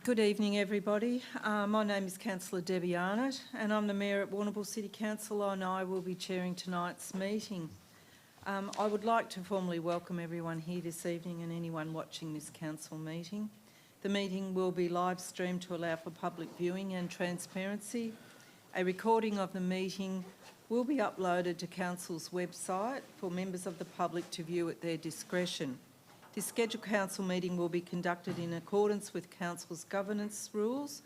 Good evening, everybody. My name is Councillor Debbie Arnott and I'm the Mayor at Warrnambool City Council, and I will be chairing tonight's meeting. I would like to formally welcome everyone here this evening and anyone watching this council meeting. The meeting will be live streamed to allow for public viewing and transparency. A recording of the meeting will be uploaded to Council's website for members of the public to view at their discretion. This scheduled council meeting will be conducted in accordance with Council's governance rules,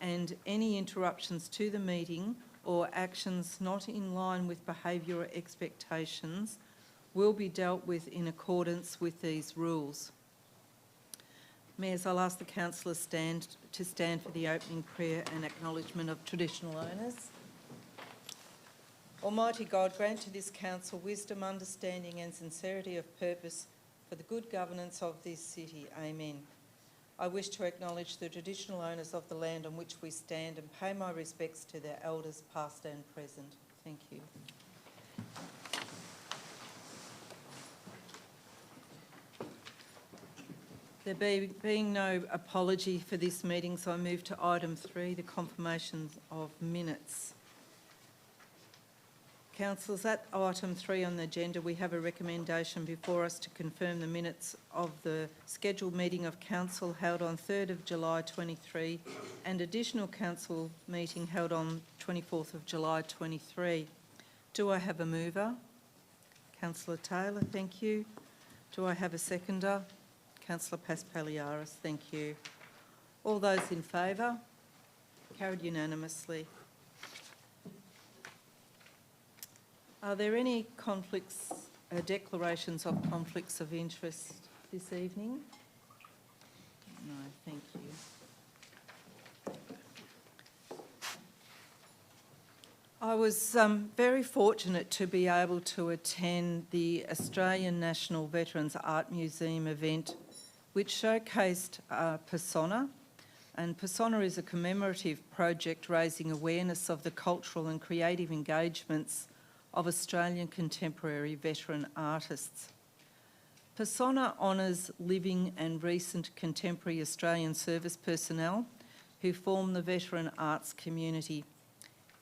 and any interruptions to the meeting or actions not in line with behaviour or expectations will be dealt with in accordance with these rules. Mayors, I'll ask the councillors to stand for the opening prayer and acknowledgement of traditional owners. Almighty God, grant to this council wisdom, understanding and sincerity of purpose for the good governance of this city. Amen. I wish to acknowledge the traditional owners of the land on which we stand and pay my respects to their elders past and present. Thank you. There being no apology for this meeting, so I move to item 3, the confirmation of minutes. Councillors, at item 3 on the agenda, we have a recommendation before us to confirm the minutes of the scheduled meeting of Council held on 3rd of July 23 and additional Council meeting held on 24th of July 23. Do I have a mover? Councillor Taylor, thank you. Do I have a seconder? Councillor Paspaliaris, thank you. All those in favour? Carried unanimously. Are there any declarations of conflicts of interest this evening? No, thank you. I was very fortunate to be able to attend the Australian National Veterans Art Museum event, which showcased Persona. And Persona is a commemorative project raising awareness of the cultural and creative engagements of Australian contemporary veteran artists. Persona honours living and recent contemporary Australian service personnel who form the veteran arts community.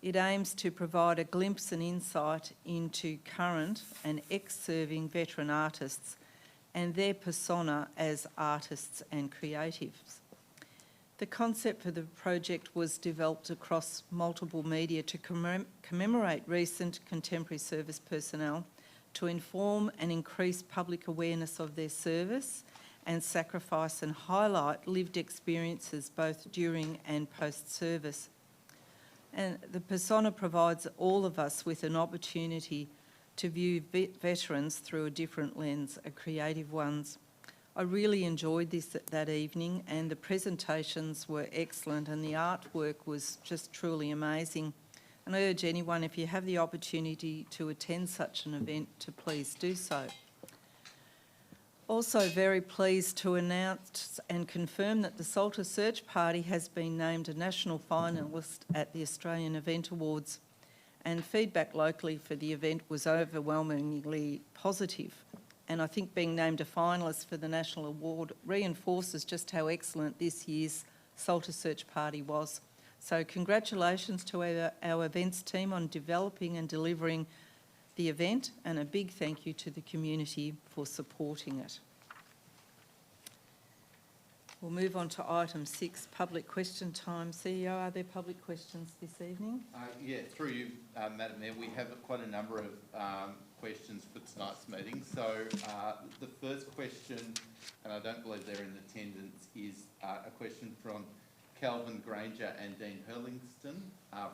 It aims to provide a glimpse and insight into current and ex-serving veteran artists and their persona as artists and creatives. The concept for the project was developed across multiple media to commemorate recent contemporary service personnel, to inform and increase public awareness of their service and sacrifice, and highlight lived experiences both during and post-service. And the persona provides all of us with an opportunity to view veterans through a different lens, a creative ones. I really enjoyed this that evening, and the presentations were excellent and the artwork was just truly amazing. And I urge anyone, if you have the opportunity to attend such an event, to please do so. Also very pleased to announce and confirm that the Salter Search Party has been named a national finalist at the Australian Event Awards, and feedback locally for the event was overwhelmingly positive. And I think being named a finalist for the National Award reinforces just how excellent this year's Salter Search Party was. So congratulations to our events team on developing and delivering the event, and a big thank you to the community for supporting it. We'll move on to item 6, public question time. CEO, are there public questions this evening? Yeah, through you, Madam Mayor, we have quite a number of questions for tonight's meeting. So the first question, and I don't believe they're in attendance, is a question from Calvin Granger and Dean Hurlingston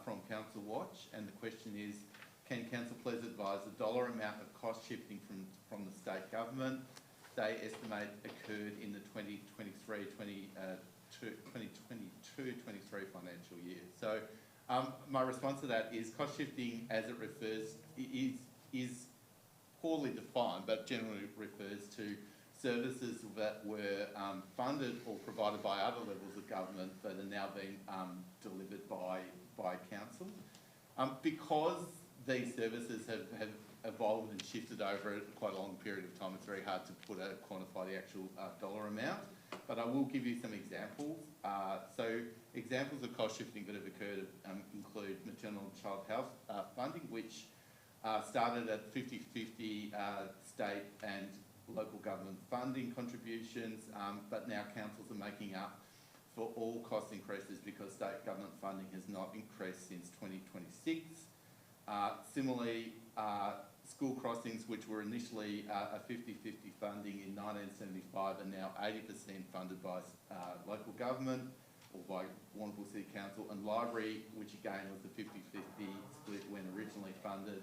from Council Watch, and the question is, can Council please advise the dollar amount of cost shifting from the state government they estimate occurred in the 2022-23 financial year? So my response to that is cost shifting, as it refers, is poorly defined, but generally refers to services that were funded or provided by other levels of government that are now being delivered by council. Because these services have evolved and shifted over quite a long period of time, it's very hard to quantify the actual dollar amount. but I will give you some examples. So examples of cost shifting that have occurred include maternal and child health funding, which started at 50-50 state and local government funding contributions, but now councils are making up for all cost increases because state government funding has not increased since 2026. Similarly, school crossings, which were initially a 50-50 funding in 1975, are now 80% funded by local government or by Warrnambool City Council, and library, which again was a 50-50 split when originally funded,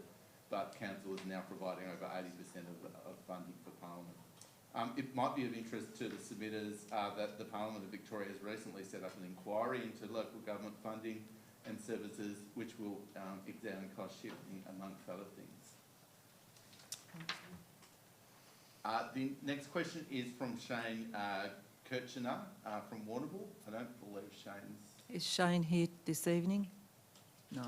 but council is now providing over 80% of funding for Parliament. It might be of interest to the submitters that the Parliament of Victoria has recently set up an inquiry into local government funding and services, which will examine cost shifting amongst other things. The next question is from Shane Kirchner from Warrnambool. I don't believe Shane's... Is Shane here this evening? No.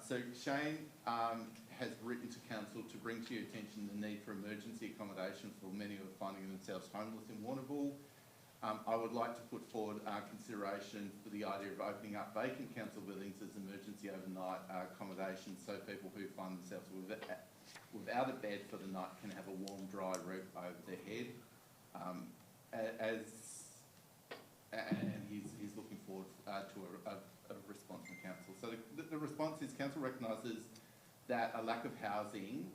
So Shane has written to Council to bring to your attention the need for emergency accommodation for many who are finding themselves homeless in Warrnambool. I would like to put forward consideration for the idea of opening up vacant council buildings as emergency overnight accommodation, so people who find themselves without a bed for the night can have a warm, dry roof over their head. And he's looking forward to a response from council. So the response is council recognises that a lack of housing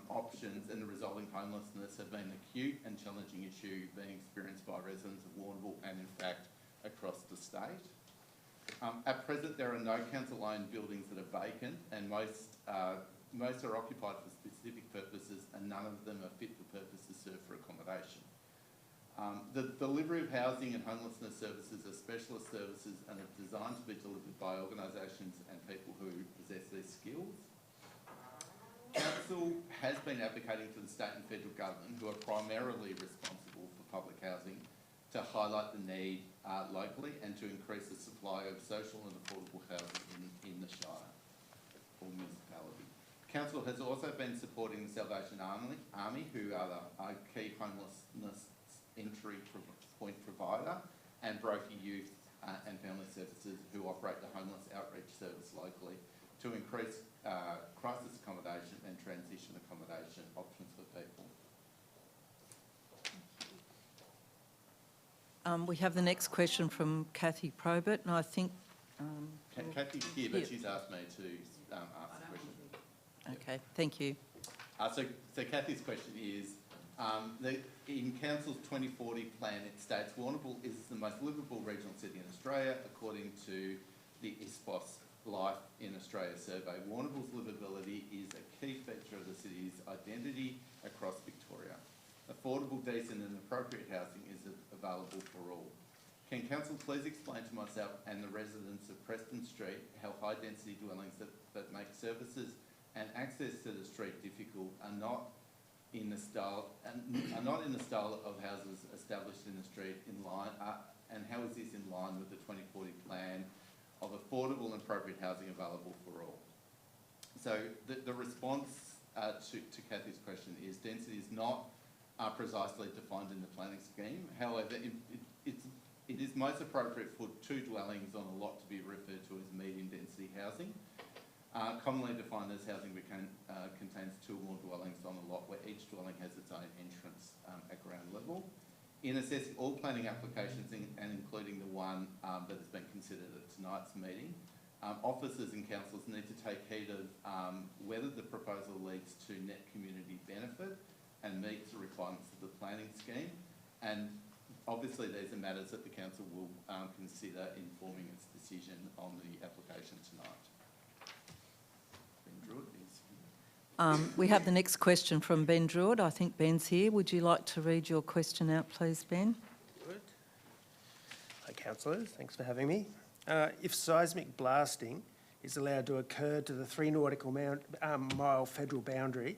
options and the resulting homelessness have been an acute and challenging issue being experienced by residents of Warrnambool and in fact across the state. At present there are no council-owned buildings that are vacant, and most are occupied for specific purposes, and none of them are fit for purpose to serve for accommodation. The delivery of housing and homelessness services are specialist services and are designed to be delivered by organisations and people who possess these skills. Council has been advocating for the state and federal government, who are primarily responsible for public housing, to highlight the need locally and to increase the supply of social and affordable housing in the Shire or municipality. Council has also been supporting the Salvation Army, who are the key homelessness entry point provider, and Broker Youth and Family Services, who operate the homeless outreach service locally, to increase crisis accommodation and transition accommodation options for people. We have the next question from Kathy Probert, and I think... Kathy's here, but she's asked me to ask the question. Okay, thank you. So Kathy's question is, in Council's 2040 plan, it states Warrnambool is the most livable regional city in Australia, according to the ISPOS Life in Australia survey. Warrnambool's livability is a key feature of the city's identity across Victoria. Affordable, decent and appropriate housing is available for all. Can Council please explain to myself and the residents of Preston Street how high density dwellings that make services and access to the street difficult are not in the style of houses established in the street in line, and how is this in line with the 2040 plan of affordable and appropriate housing available for all? So the response to Kathy's question is density is not precisely defined in the planning scheme. However, it is most appropriate for two dwellings on a lot to be referred to as medium density housing. Commonly defined as housing contains two or more dwellings on a lot where each dwelling has its own entrance at ground level. In assessing all planning applications, and including the one that has been considered at tonight's meeting, officers and councils need to take heed of whether the proposal leads to net community benefit and meets the requirements of the planning scheme. And obviously these are matters that the council will consider informing its decision on the application tonight. Ben Druitt is here. We have the next question from Ben Druitt. I think Ben's here. Would you like to read your question out, please, Ben? Good. Hi, councillors. Thanks for having me. If seismic blasting is allowed to occur to the 3 nautical mile federal boundary,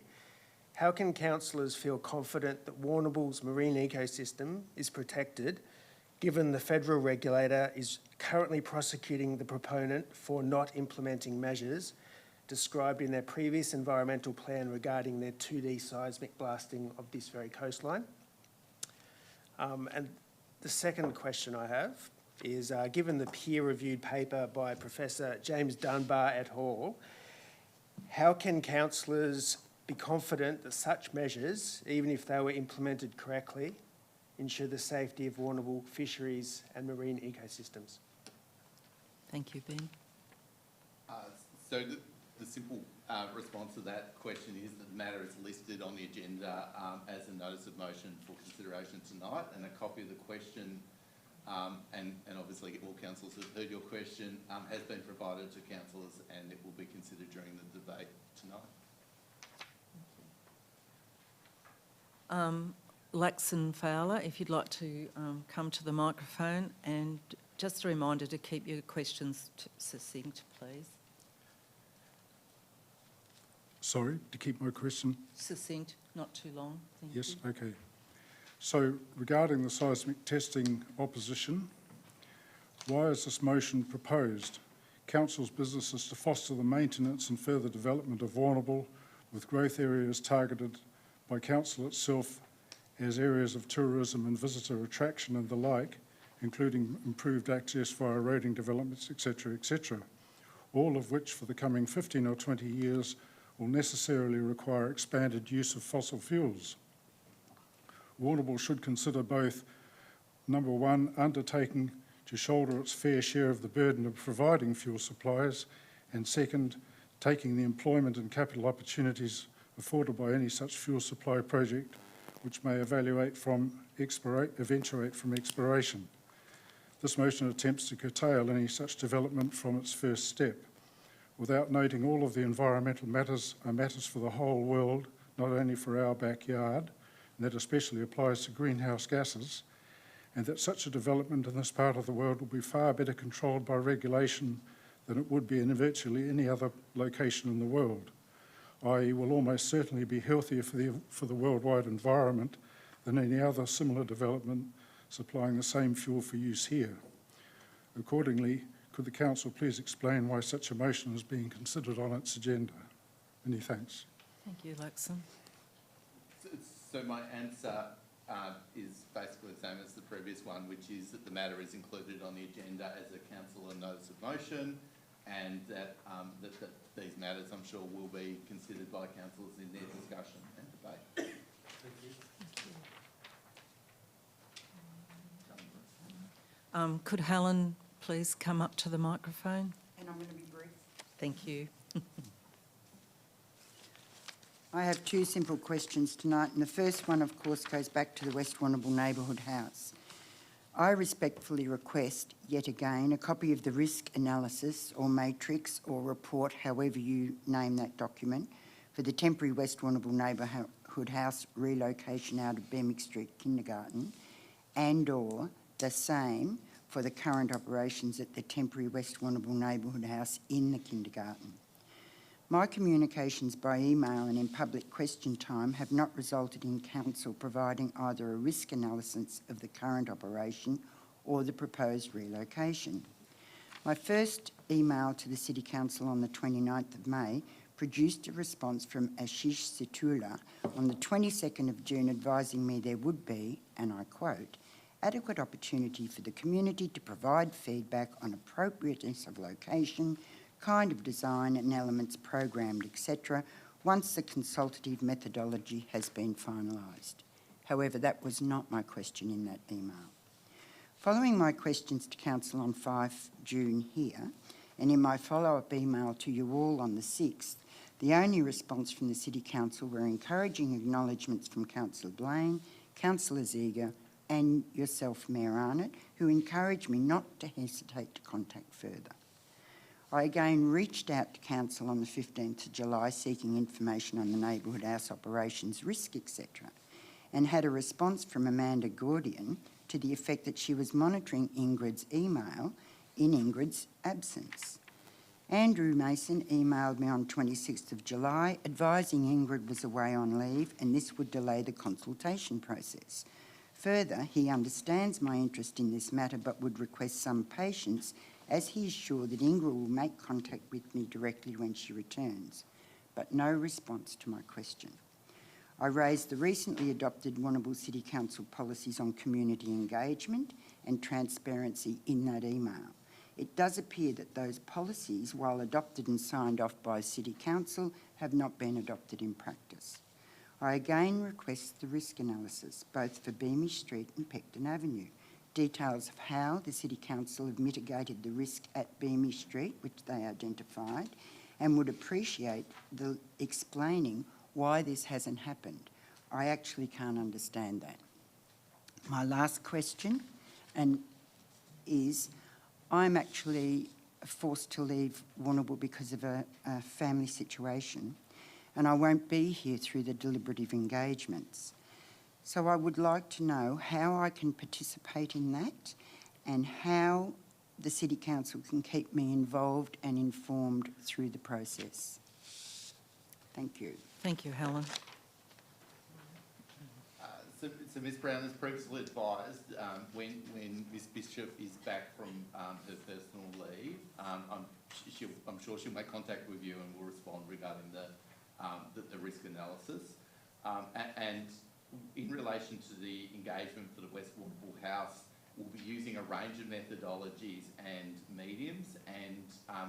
how can councillors feel confident that Warrnambool's marine ecosystem is protected, given the federal regulator is currently prosecuting the proponent for not implementing measures described in their previous environmental plan regarding their 2D seismic blasting of this very coastline? And The second question I have is, given the peer-reviewed paper by Professor James Dunbar et al., how can councillors be confident that such measures, even if they were implemented correctly, ensure the safety of vulnerable fisheries and marine ecosystems? Thank you, Ben. So the simple response to that question is that the matter is listed on the agenda as a notice of motion for consideration tonight, and a copy of the question, and obviously all councillors have heard your question, has been provided to councillors, and it will be considered during the debate tonight. Laxon Fowler, if you'd like to come to the microphone, and just a reminder to keep your questions succinct, please. Sorry, to keep my question? Succinct, not too long. Thank Yes, you. okay. So regarding the seismic testing opposition, why is this motion proposed? Council's business is to foster the maintenance and further development of vulnerable with growth areas targeted by council itself as areas of tourism and visitor attraction and the like, including improved access via roading developments, etc., all of which for the coming 15 or 20 years will necessarily require expanded use of fossil fuels. Warrnambool should consider both, number one, undertaking to shoulder its fair share of the burden of providing fuel supplies, and second, taking the employment and capital opportunities afforded by any such fuel supply project which may eventuate from exploration. This motion attempts to curtail any such development from its first step, without noting all of the environmental matters are matters for the whole world, not only for our backyard, and that especially applies to greenhouse gases, and that such a development in this part of the world will be far better controlled by regulation than it would be in virtually any other location in the world, i.e. will almost certainly be healthier for the worldwide environment than any other similar development supplying the same fuel for use here. Accordingly, could the Council please explain why such a motion is being considered on its agenda? Many thanks. Thank you, Laxon. So my answer is basically the same as the previous one, which is that the matter is included on the agenda as a councillor notice of motion, and that, that these matters, I'm sure, will be considered by councillors in their discussion and debate. Thank you. Could Helen please come up to the microphone? And I'm going to be brief. Thank you. I have two simple questions tonight, and the first one, of course, goes back to the West Warrnambool Neighbourhood House. I respectfully request, yet again, a copy of the risk analysis or matrix or report, however you name that document, for the temporary West Warrnambool Neighbourhood House relocation out of Berwick Street Kindergarten, and/or the same for the current operations at the temporary West Warrnambool Neighbourhood House in the kindergarten. My communications by email and in public question time have not resulted in Council providing either a risk analysis of the current operation or the proposed relocation. My first email to the City Council on the 29th of May produced a response from Ashish Situla on the 22nd of June advising me there would be, and I quote, adequate opportunity for the community to provide feedback on appropriateness of location, kind of design and elements programmed, etc., once the consultative methodology has been finalised. However, that was not my question in that email. Following my questions to Council on 5 June here, and in my follow-up email to you all on the 6th, the only response from the City Council were encouraging acknowledgements from Councillor Blaine, Councillor Ziegler, and yourself, Mayor Arnott, who encouraged me not to hesitate to contact further. I again reached out to Council on the 15th of July seeking information on the neighbourhood house operations risk, etc., and had a response from Amanda Gordian to the effect that she was monitoring Ingrid's email in Ingrid's absence. Andrew Mason emailed me on 26th of July advising Ingrid was away on leave and this would delay the consultation process. Further, he understands my interest in this matter but would request some patience as he is sure that Ingrid will make contact with me directly when she returns, but no response to my question. I raised the recently adopted Warrnambool City Council policies on community engagement and transparency in that email. It does appear that those policies, while adopted and signed off by City Council, have not been adopted in practice. I again request the risk analysis, both for Beamish Street and Pecton Avenue. Details of how the City Council have mitigated the risk at Beamish Street, which they identified, and would appreciate the explaining why this hasn't happened. I actually can't understand that. My last question is, I'm actually forced to leave Warrnambool because of a family situation, and I won't be here through the deliberative engagements. So I would like to know how I can participate in that and how the City Council can keep me involved and informed through the process. Thank you. Thank you, Helen. So Ms Brown, as previously advised, when Ms Bishop is back from her personal leave, I'm sure she'll make contact with you and will respond regarding the risk analysis. And in relation to the engagement for the West Warrnambool House, we'll be using a range of methodologies and mediums, and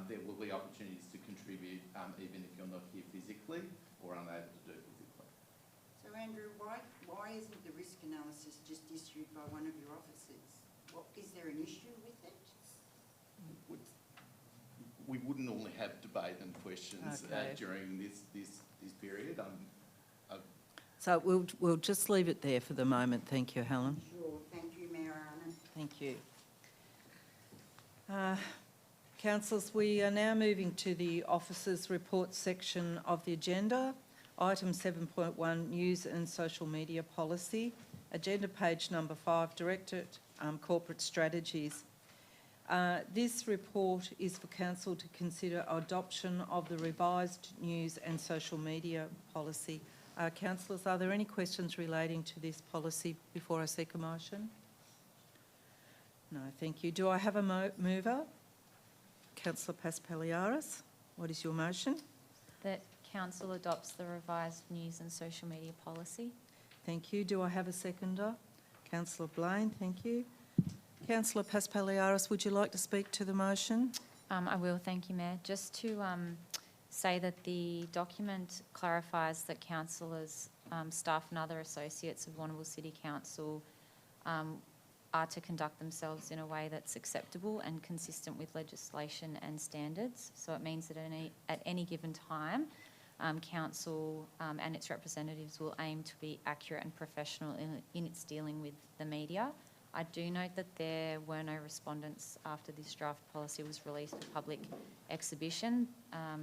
there will be opportunities to contribute even if you're not here physically or unable to do it physically. So Andrew, why isn't the risk analysis just issued by one of your officers? Is there an issue with it? We wouldn't normally have debate and questions during this period. So we'll just leave it there for the moment. Thank you, Helen. Sure. Thank you, Mayor Arnott. Thank you. Councillors, we are now moving to the officers' report section of the agenda. Item 7.1, News and Social Media Policy. Agenda page number 5, Directorate Corporate Strategies. This report is for Council to consider adoption of the revised news and social media policy. Councillors, are there any questions relating to this policy before I seek a motion? No, thank you. Do I have a mover? Councillor Paspaliaris, what is your motion? That Council adopts the revised news and social media policy. Thank you. Do I have a seconder? Councillor Blaine, thank you. Councillor Paspaliaris, would you like to speak to the motion? I will, thank you, Mayor. Just to say that the document clarifies that councillors, staff and other associates of Warrnambool City Council are to conduct themselves in a way that's acceptable and consistent with legislation and standards. So it means that at any given time, Council and its representatives will aim to be accurate and professional in its dealing with the media. I do note that there were no respondents after this draft policy was released for public exhibition,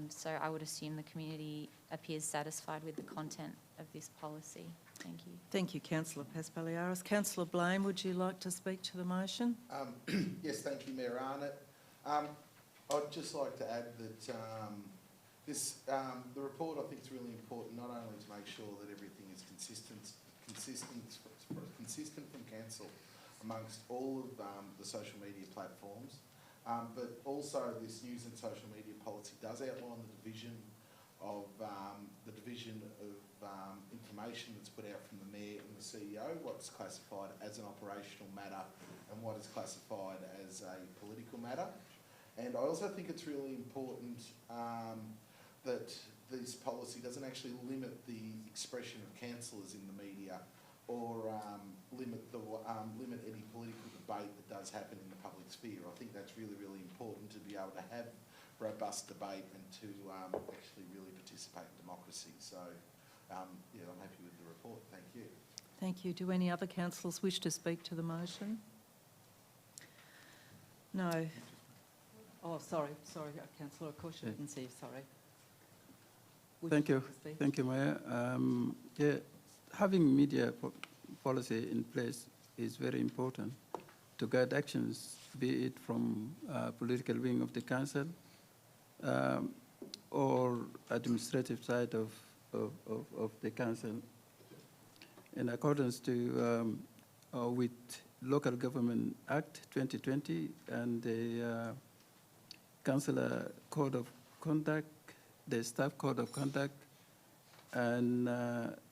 so I would assume the community appears satisfied with the content of this policy. Thank you. Thank you, Councillor Paspaliaris. Councillor Blaine, would you like to speak to the motion? Yes, thank you, Mayor Arnott. I'd just like to add that the report I think is really important, not only to make sure that everything is consistent from council amongst all of the social media platforms, but also this news and social media policy does outline the division of information that's put out from the Mayor and the CEO, what's classified as an operational matter and what is classified as a political matter. And I also think it's really important that this policy doesn't actually limit the expression of councillors in the media or limit any political debate that does happen in the public sphere. I think that's really, really important to be able to have robust debate and to actually really participate in democracy. So, yeah, I'm happy with the report. Thank you. Thank you. Do any other councillors wish to speak to the motion? No. Oh, sorry, Councillor, of course you didn't see, sorry. Thank you. Thank you, Mayor. Yeah, having media policy in place is very important to guide actions, be it from political wing of the council or administrative side of the council, in accordance to with Local Government Act 2020 and the Councillor Code of Conduct, the Staff Code of Conduct. and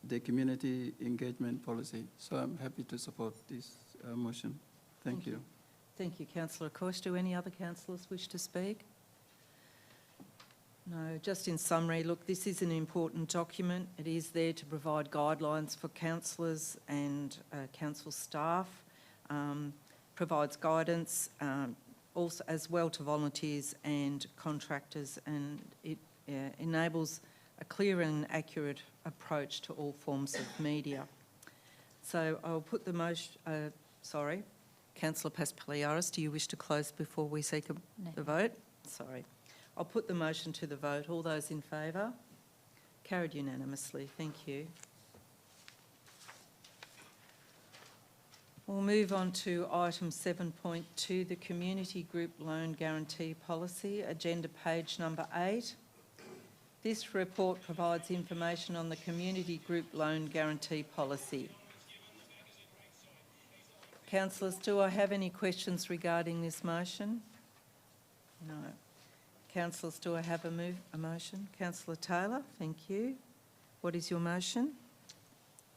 the community engagement policy. So I'm happy to support this motion. Thank you. Thank you, Councillor Koch. Do any other councillors wish to speak? No, just in summary, look, this is an important document. It is there to provide guidelines for councillors and council staff, provides guidance also as well to volunteers and contractors, and it enables a clear and accurate approach to all forms of media. So I'll put the motion, sorry, Councillor Paspaliaris, do you wish to close before we seek the vote? Sorry. I'll put the motion to the vote. All those in favour? Carried unanimously. Thank you. We'll move on to item 7.2, the Community Group Loan Guarantee Policy, agenda page number 8. This report provides information on the Community Group Loan Guarantee Policy. Councillors, do I have any questions regarding this motion? No. Councillors, do I have a motion? Councillor Taylor, thank you. What is your motion?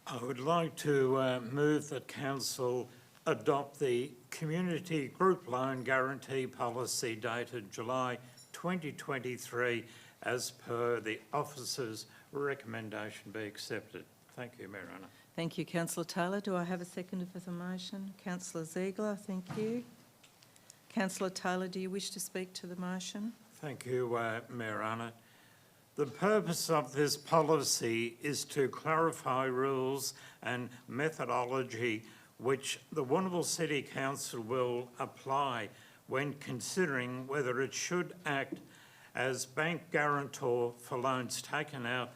I would like to move that Council adopt the Community Group Loan Guarantee Policy dated July 2023 as per the officer's recommendation be accepted. Thank you, Mayor Anna. Thank you, Councillor Taylor. Do I have a seconder for the motion? Councillor Ziegler, thank you. Councillor Taylor, do you wish to speak to the motion? Thank you, Mayor Anna. The purpose of this policy is to clarify rules and methodology which the Warrnambool City Council will apply when considering whether it should act as bank guarantor for loans taken out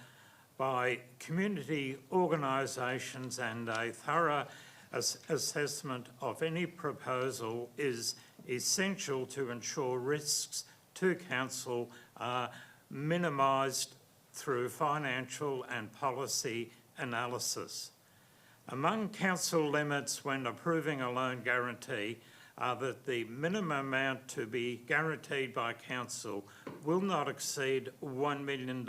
by community organisations, and a thorough assessment of any proposal is essential to ensure risks to council are minimised through financial and policy analysis. Among council limits when approving a loan guarantee are that the minimum amount to be guaranteed by council will not exceed $1 million,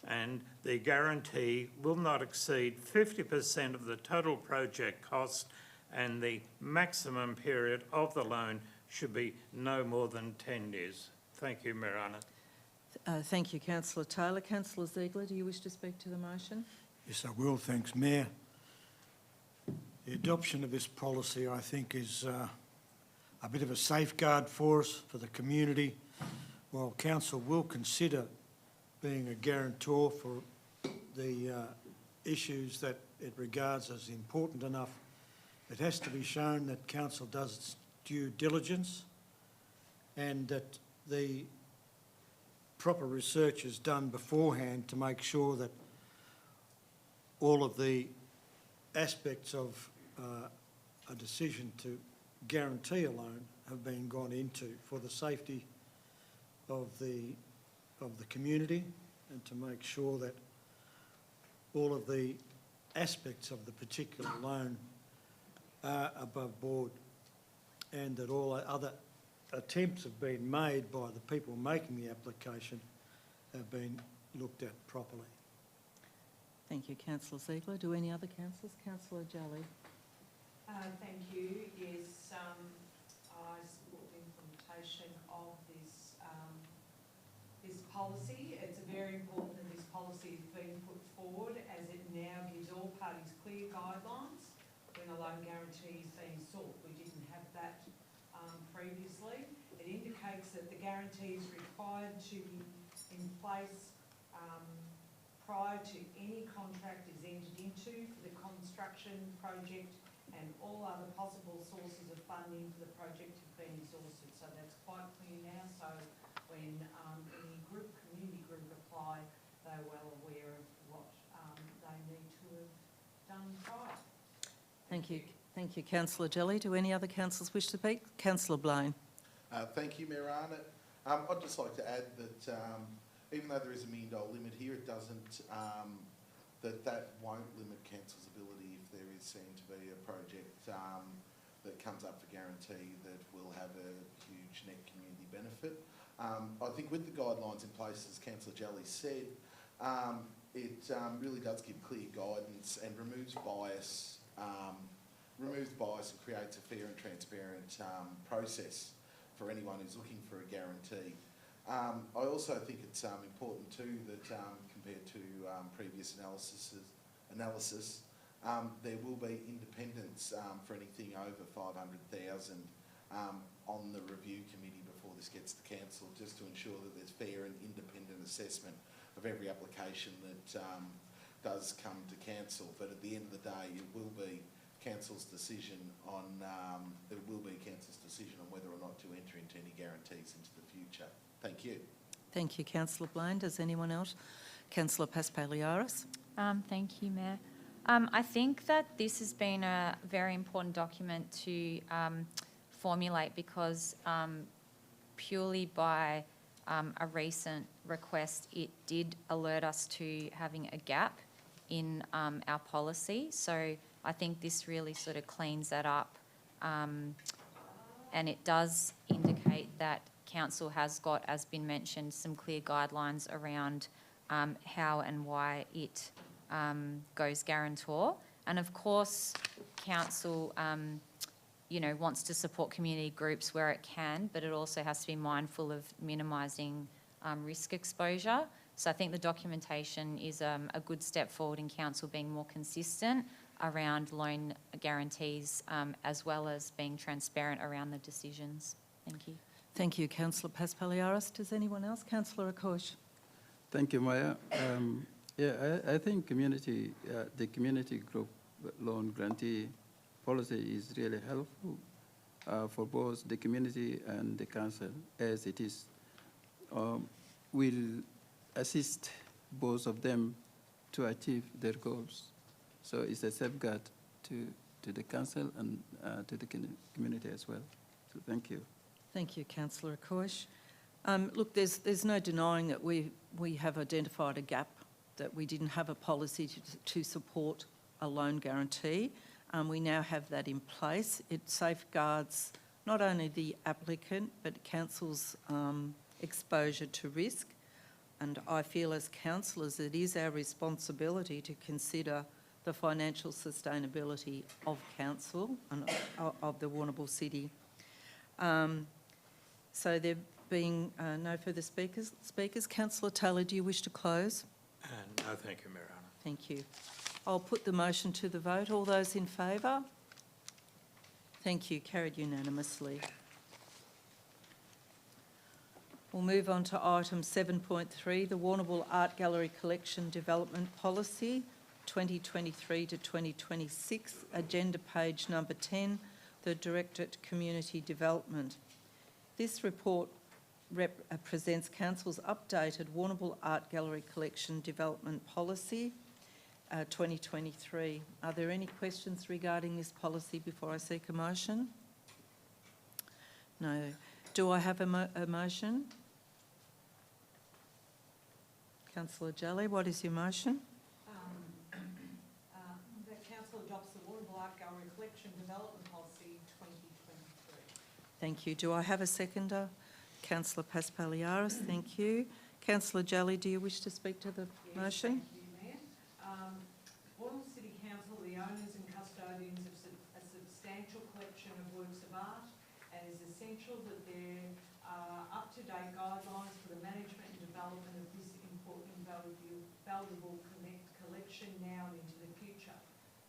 and the guarantee will not exceed 50% of the total project cost, and the maximum period of the loan should be no more than 10 years. Thank you, Mayor Anna. Thank you, Councillor Taylor. Councillor Ziegler, do you wish to speak to the motion? Yes, I will. Thanks, Mayor. The adoption of this policy, I think, is a bit of a safeguard for us, for the community. While council will consider being a guarantor for the issues that it regards as important enough, it has to be shown that council does its due diligence and that the proper research is done beforehand to make sure that all of the aspects of a decision to guarantee a loan have been gone into for the safety of the community, and to make sure that all of the aspects of the particular loan are above board, and that all other attempts have been made by the people making the application have been looked at properly. Thank you, Councillor Ziegler. Do any other councillors? Councillor Jolly. Thank you. Yes, I support the implementation of this this policy. It's very important that this policy is being put forward, as it now gives all parties clear guidelines when a loan guarantee is being sought. We didn't have that previously. It indicates that the guarantee is required to be in place prior to any contract is entered into for the construction project, and all other possible sources of funding for the project have been exhausted. So that's quite clear now. So when any community group apply, they're well aware of what they need to have done prior. Thank you. Thank you, Councillor Jelly. Do any other councillors wish to speak? Councillor Blaine. Thank you, Mayor Arnott. I'd just like to add that even though there is $1 million limit here, it doesn't, that won't limit council's ability if there is seen to be a project that comes up for guarantee that will have a huge net community benefit. I think with the guidelines in place, as Councillor Jelly said, it really does give clear guidance and removes bias and creates a fair and transparent process for anyone who's looking for a guarantee. I also think it's important too that compared to previous analysis, there will be independence for anything over 500,000 on the review committee before this gets to council, just to ensure that there's fair and independent assessment of every application that does come to council. But at the end of the day, it will be council's decision on whether or not to enter into any guarantees into the future. Thank you. Thank you, Councillor Blaine. Does anyone else? Councillor Paspaliaris. Thank you, Mayor. I think that this has been a very important document to formulate because purely by a recent request, it did alert us to having a gap in our policy. So I think this really sort of cleans that up, and it does indicate that council has got, as been mentioned, some clear guidelines around how and why it goes guarantor. And of course, council, wants to support community groups where it can, but it also has to be mindful of minimising risk exposure. So I think the documentation is a good step forward in council being more consistent around loan guarantees, as well as being transparent around the decisions. Thank you. Thank you, Councillor Paspaliaris. Does anyone else? Councillor Akosh. Thank you, Maya. I think the community group loan grantee policy is really helpful for both the community and the council, as it is will assist both of them to achieve their goals. So it's a safeguard to the council and to the community as well. So thank you. Thank you, Councillor Akosh. Look, there's no denying that we have identified a gap, that we didn't have a policy to support a loan guarantee. We now have that in place. It safeguards not only the applicant, but council's exposure to risk. And I feel as councillors, it is our responsibility to consider the financial sustainability of council and of the Warrnambool City. So there being no further speakers, Councillor Taylor, do you wish to close? No, thank you, Mayor Anna. Thank you. I'll put the motion to the vote. All those in favour? Thank you. Carried unanimously. We'll move on to item 7.3, the Warrnambool Art Gallery Collection Development Policy 2023 to 2026, agenda page number 10, the Directorate Community Development. This report presents Council's updated Warrnambool Art Gallery Collection Development Policy 2023. Are there any questions regarding this policy before I seek a motion? No. Do I have a motion? Councillor Jelly, what is your motion? That council adopts the Warrnambool Art Gallery Collection Development Policy 2023. Thank you. Do I have a seconder? Councillor Paspaliaris, thank you. Councillor Jelly, do you wish to speak to the motion? Thank you, Mayor. Warrnambool City Council, the owners and custodians of a substantial collection of works of art, and it is essential that there are up-to-date guidelines for the management and development of this important and valuable collection now and into the future.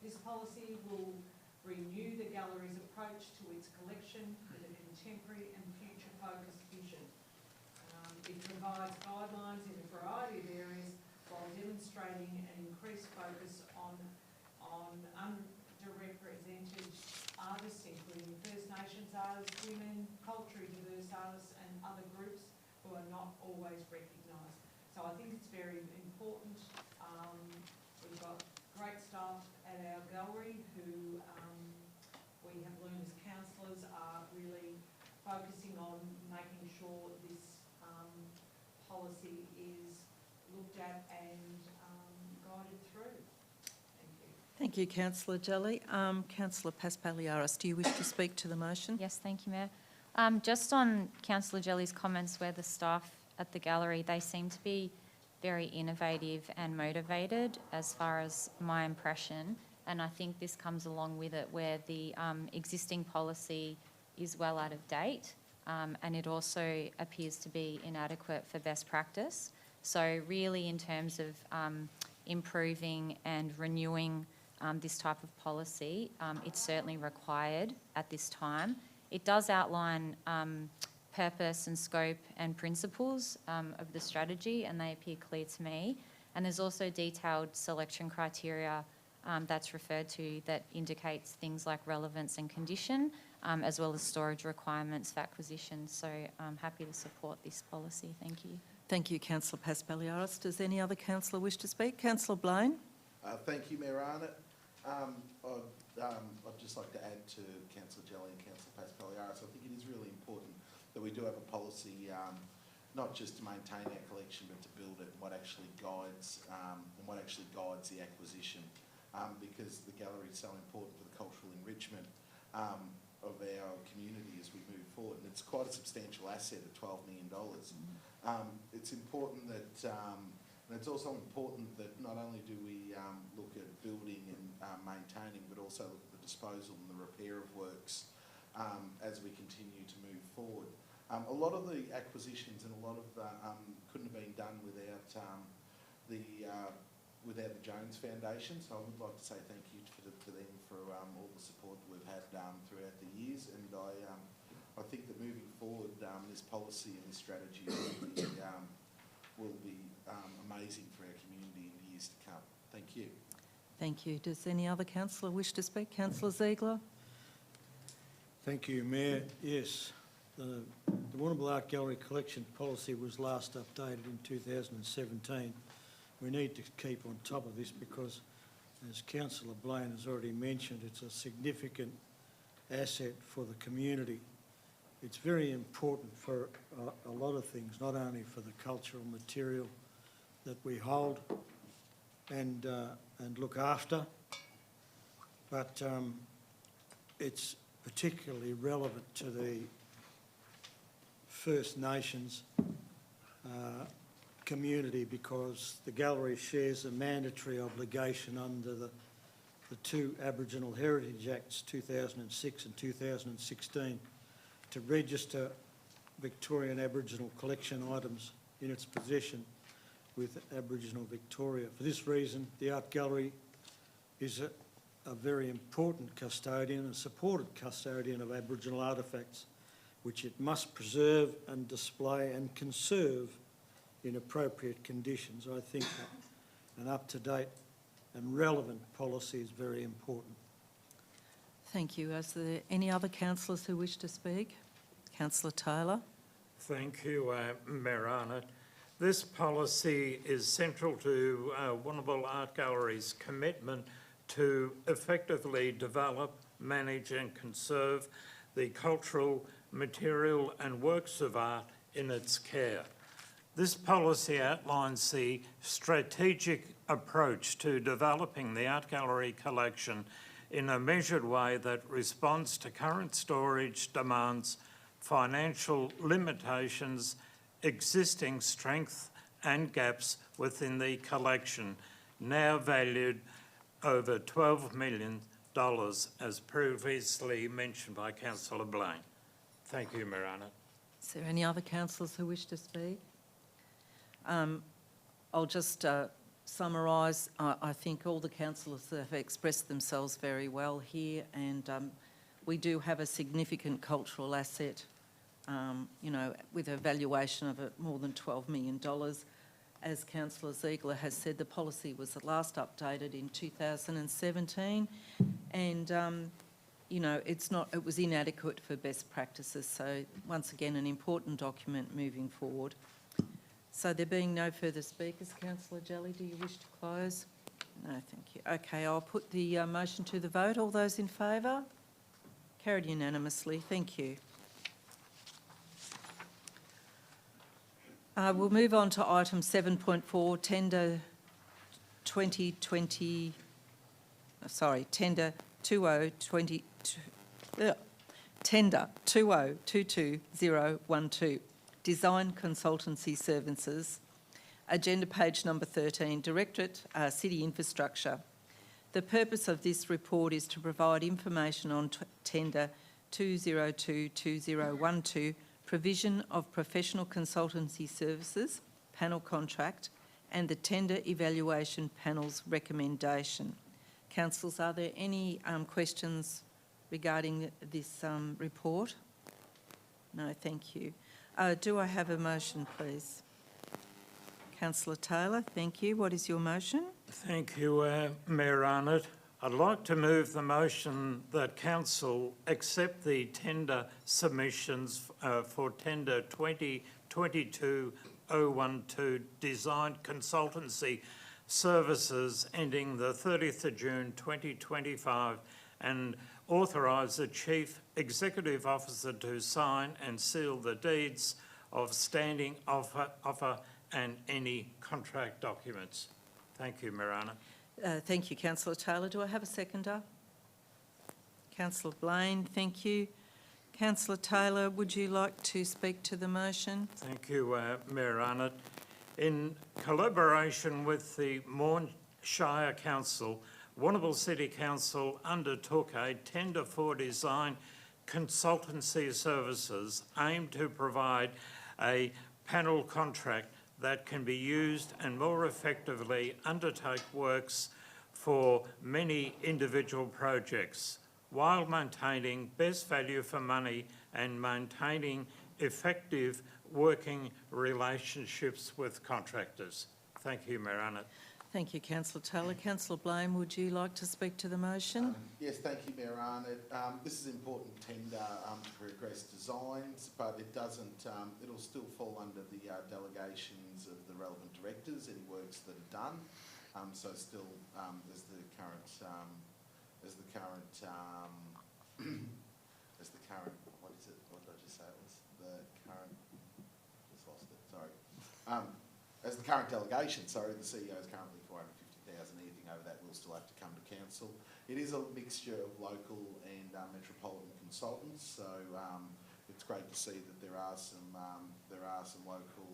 This policy will renew the gallery's approach to its collection with a contemporary and future-focused vision. It provides guidelines in a variety of areas while demonstrating an increased focus on underrepresented artists, including First Nations artists, women, culturally diverse artists and other groups who are not always recognised. So I think it's very important. We've got great staff at our gallery who we have learned as councillors are really focusing on making sure this policy is looked at and guided through. Thank you. Thank you, Councillor Jelly. Councillor Paspaliaris, do you wish to speak to the motion? Yes, thank you, Mayor. Just on Councillor Jelly's comments where the staff at the gallery, they seem to be very innovative and motivated as far as my impression. And I think this comes along with it where the existing policy is well out of date, and it also appears to be inadequate for best practice. So really in terms of improving and renewing this type of policy, it's certainly required at this time. It does outline purpose and scope and principles of the strategy, and they appear clear to me. And there's also detailed selection criteria that's referred to that indicates things like relevance and condition, as well as storage requirements for acquisition. So I'm happy to support this policy. Thank you. Thank you, Councillor Paspaliaris. Does any other councillor wish to speak? Councillor Blaine? Thank you, Mayor Arnott. I'd just like to add to Councillor Jelly and Councillor Paspaliaris. I think it is really important that we do have a policy, not just to maintain our collection, but to build it, and what actually guides the acquisition, because the gallery is so important for the cultural enrichment of our community as we move forward, and it's quite a substantial asset at $12 million. It's important that, and it's also important that not only do we look at building and maintaining, but also look at the disposal and the repair of works as we continue to move forward. A lot of the acquisitions and a lot of couldn't have been done without the Jones Foundation, so I would like to say thank you to them for all the support that we've had throughout the years, and I think that moving forward, this policy and this strategy will be amazing for our community in the years to come. Thank you. Thank you. Does any other councillor wish to speak? Councillor Ziegler? Thank you, Mayor. Yes, the Warrnambool Art Gallery collection policy was last updated in 2017. We need to keep on top of this because, as Councillor Blaine has already mentioned, it's a significant asset for the community. It's very important for a lot of things, not only for the cultural material that we hold and look after, but it's particularly relevant to the First Nations community because the gallery shares a mandatory obligation under the two Aboriginal Heritage Acts 2006 and 2016 to register Victorian Aboriginal collection items in its possession with Aboriginal Victoria. For this reason, the Art Gallery is a very important custodian, a supported custodian of Aboriginal artefacts, which it must preserve and display and conserve in appropriate conditions. I think that an up-to-date and relevant policy is very important. Thank you. Is there any other councillors who wish to speak? Councillor Taylor? Thank you, Mayor Arnott. This policy is central to Warrnambool Art Gallery's commitment to effectively develop, manage and conserve the cultural material and works of art in its care. This policy outlines the strategic approach to developing the art gallery collection in a measured way that responds to current storage demands, financial limitations, existing strength and gaps within the collection, now valued over $12 million, as previously mentioned by Councillor Blaine. Thank you, Mayor Arnott. Is there any other councillors who wish to speak? I'll just summarise. I think all the councillors have expressed themselves very well here, and we do have a significant cultural asset, you know, with a valuation of more than $12 million. As Councillor Ziegler has said, the policy was last updated in 2017, and you know, it was inadequate for best practices. So once again, an important document moving forward. So there being no further speakers, Councillor Jelly, do you wish to close? No, thank you. Okay, I'll put the motion to the vote. All those in favour? Carried unanimously. Thank you. We'll move on to item 7.4, tender 2020. Sorry, tender 2020. Tender 2022012. Design consultancy services Agenda page number 13, Directorate City Infrastructure. The purpose of this report is to provide information on tender 2022012, provision of professional consultancy services, panel contract, and the tender evaluation panel's recommendation. Councillors, are there any questions regarding this report? No, thank you. Do I have a motion, please? Councillor Taylor, thank you. What is your motion? Thank you, Mayor Arnott. I'd like to move the motion that Council accept the tender submissions for tender 2022-012 Design Consultancy Services ending the 30th of June 2025 and authorise the Chief Executive Officer to sign and seal the deeds of standing offer and any contract documents. Thank you, Mayor Arnott. Thank you, Councillor Taylor. Do I have a seconder? Councillor Blaine, thank you. Councillor Taylor, would you like to speak to the motion? Thank you, Mayor Arnott. In collaboration with the Mourne Shire Council, Warrnambool City Council undertook a tender for design consultancy services aimed to provide a panel contract that can be used and more effectively undertake works for many individual projects while maintaining best value for money and maintaining effective working relationships with contractors. Thank you, Mayor Arnott. Thank you, Councillor Taylor. Councillor Blaine, would you like to speak to the motion? Yes, thank you, Mayor Arnott. This is an important tender to progress designs, but it doesn't, it'll still fall under the delegations of the relevant directors, any works that are done. So still, as the current, what is it, what did I just say it was? The current, just lost it, sorry. As the current delegation, sorry, the CEO is currently 450,000. Anything over that will still have to come to council. It is a mixture of local and metropolitan consultants, so it's great to see that there are some local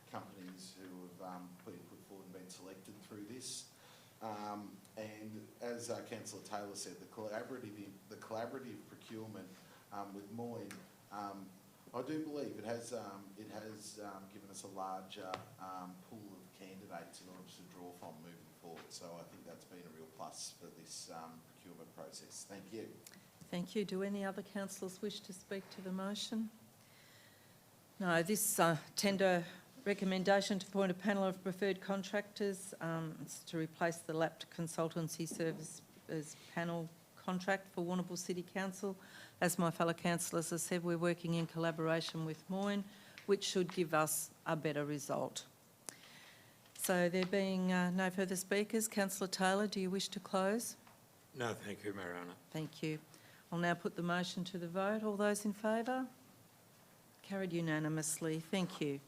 companies who have put forward and been selected through this. And as Councillor Taylor said, the collaborative procurement with Moyne. I do believe it has given us a larger pool of candidates in order to draw from moving forward. So I think that's been a real plus for this procurement process. Thank you. Thank you. Do any other councillors wish to speak to the motion? No, this tender recommendation to appoint a panel of preferred contractors is to replace the lapped consultancy service as panel contract for Warrnambool City Council. As my fellow councillors have said, we're working in collaboration with Moyne, which should give us a better result. So there being no further speakers, Councillor Taylor, do you wish to close? No, thank you, Mayor Arnott. Thank you. I'll now put the motion to the vote. All those in favour? Carried unanimously. Thank you.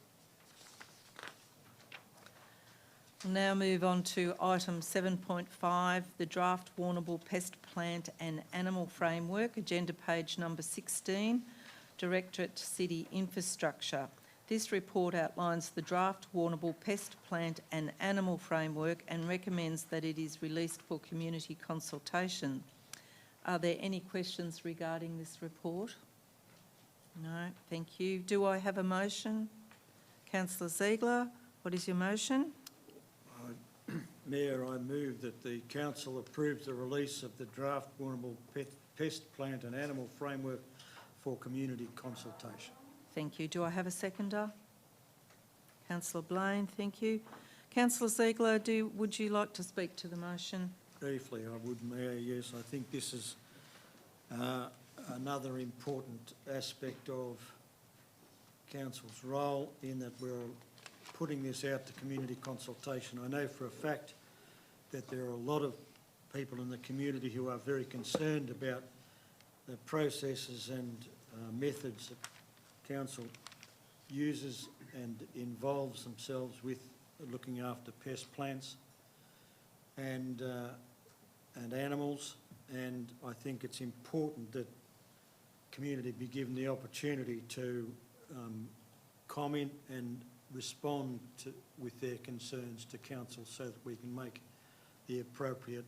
We'll now move on to item 7.5, the draft Warrnambool Pest Plant and Animal Framework, agenda page number 16, Directorate City Infrastructure. This report outlines the draft Warrnambool Pest Plant and Animal Framework and recommends that it is released for community consultation. Are there any questions regarding this report? No, thank you. Do I have a motion? Councillor Ziegler, what is your motion? Mayor, I move that the council approves the release of the draft Warrnambool Pest Plant and Animal Framework for community consultation. Thank you. Do I have a seconder? Councillor Blaine, thank you. Councillor Ziegler, would you like to speak to the motion? Briefly, I would, Mayor, yes. I think this is another important aspect of council's role in that we're putting this out to community consultation. I know for a fact that there are a lot of people in the community who are very concerned about the processes and methods that council uses and involves themselves with looking after pest plants and animals, and I think it's important that community be given the opportunity to comment and respond with their concerns to council so that we can make the appropriate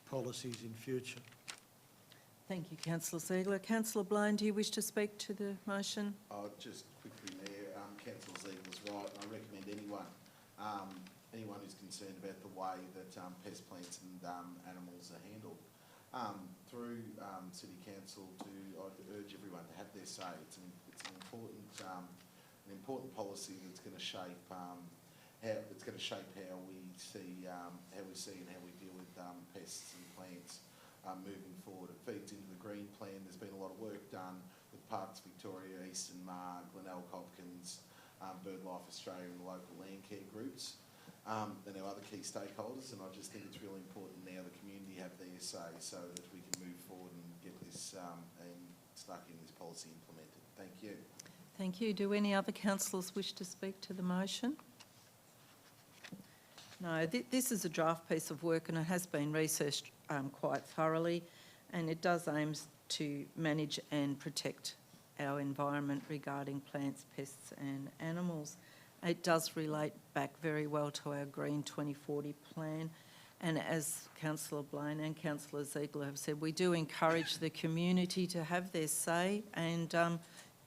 policies in future. Thank you, councillor Ziegler. Councillor Blown, do you wish to speak to the motion? Just quickly, Mayor, Councillor Ziegler's right, and I recommend anyone who's concerned about the way that pest plants and animals are handled through City Council I'd urge everyone to have their say. It's an important policy that's going to shape how we see and how we deal with pests and plants moving forward. It feeds into the green plan. There's been a lot of work done with Parks Victoria, Eastern Mar, Glenelg Hopkins, BirdLife Australia and the local land care groups and our other key stakeholders, and I just think it's really important now the community have their say so that we can move forward and get this and start getting this policy implemented. Thank you. Thank you. Do any other councillors wish to speak to the motion? No, this is a draft piece of work and it has been researched quite thoroughly, and it does aim to manage and protect our environment regarding plants, pests and animals. It does relate back very well to our Green 2040 plan, and as Councillor Blaine and Councillor Ziegler have said, we do encourage the community to have their say and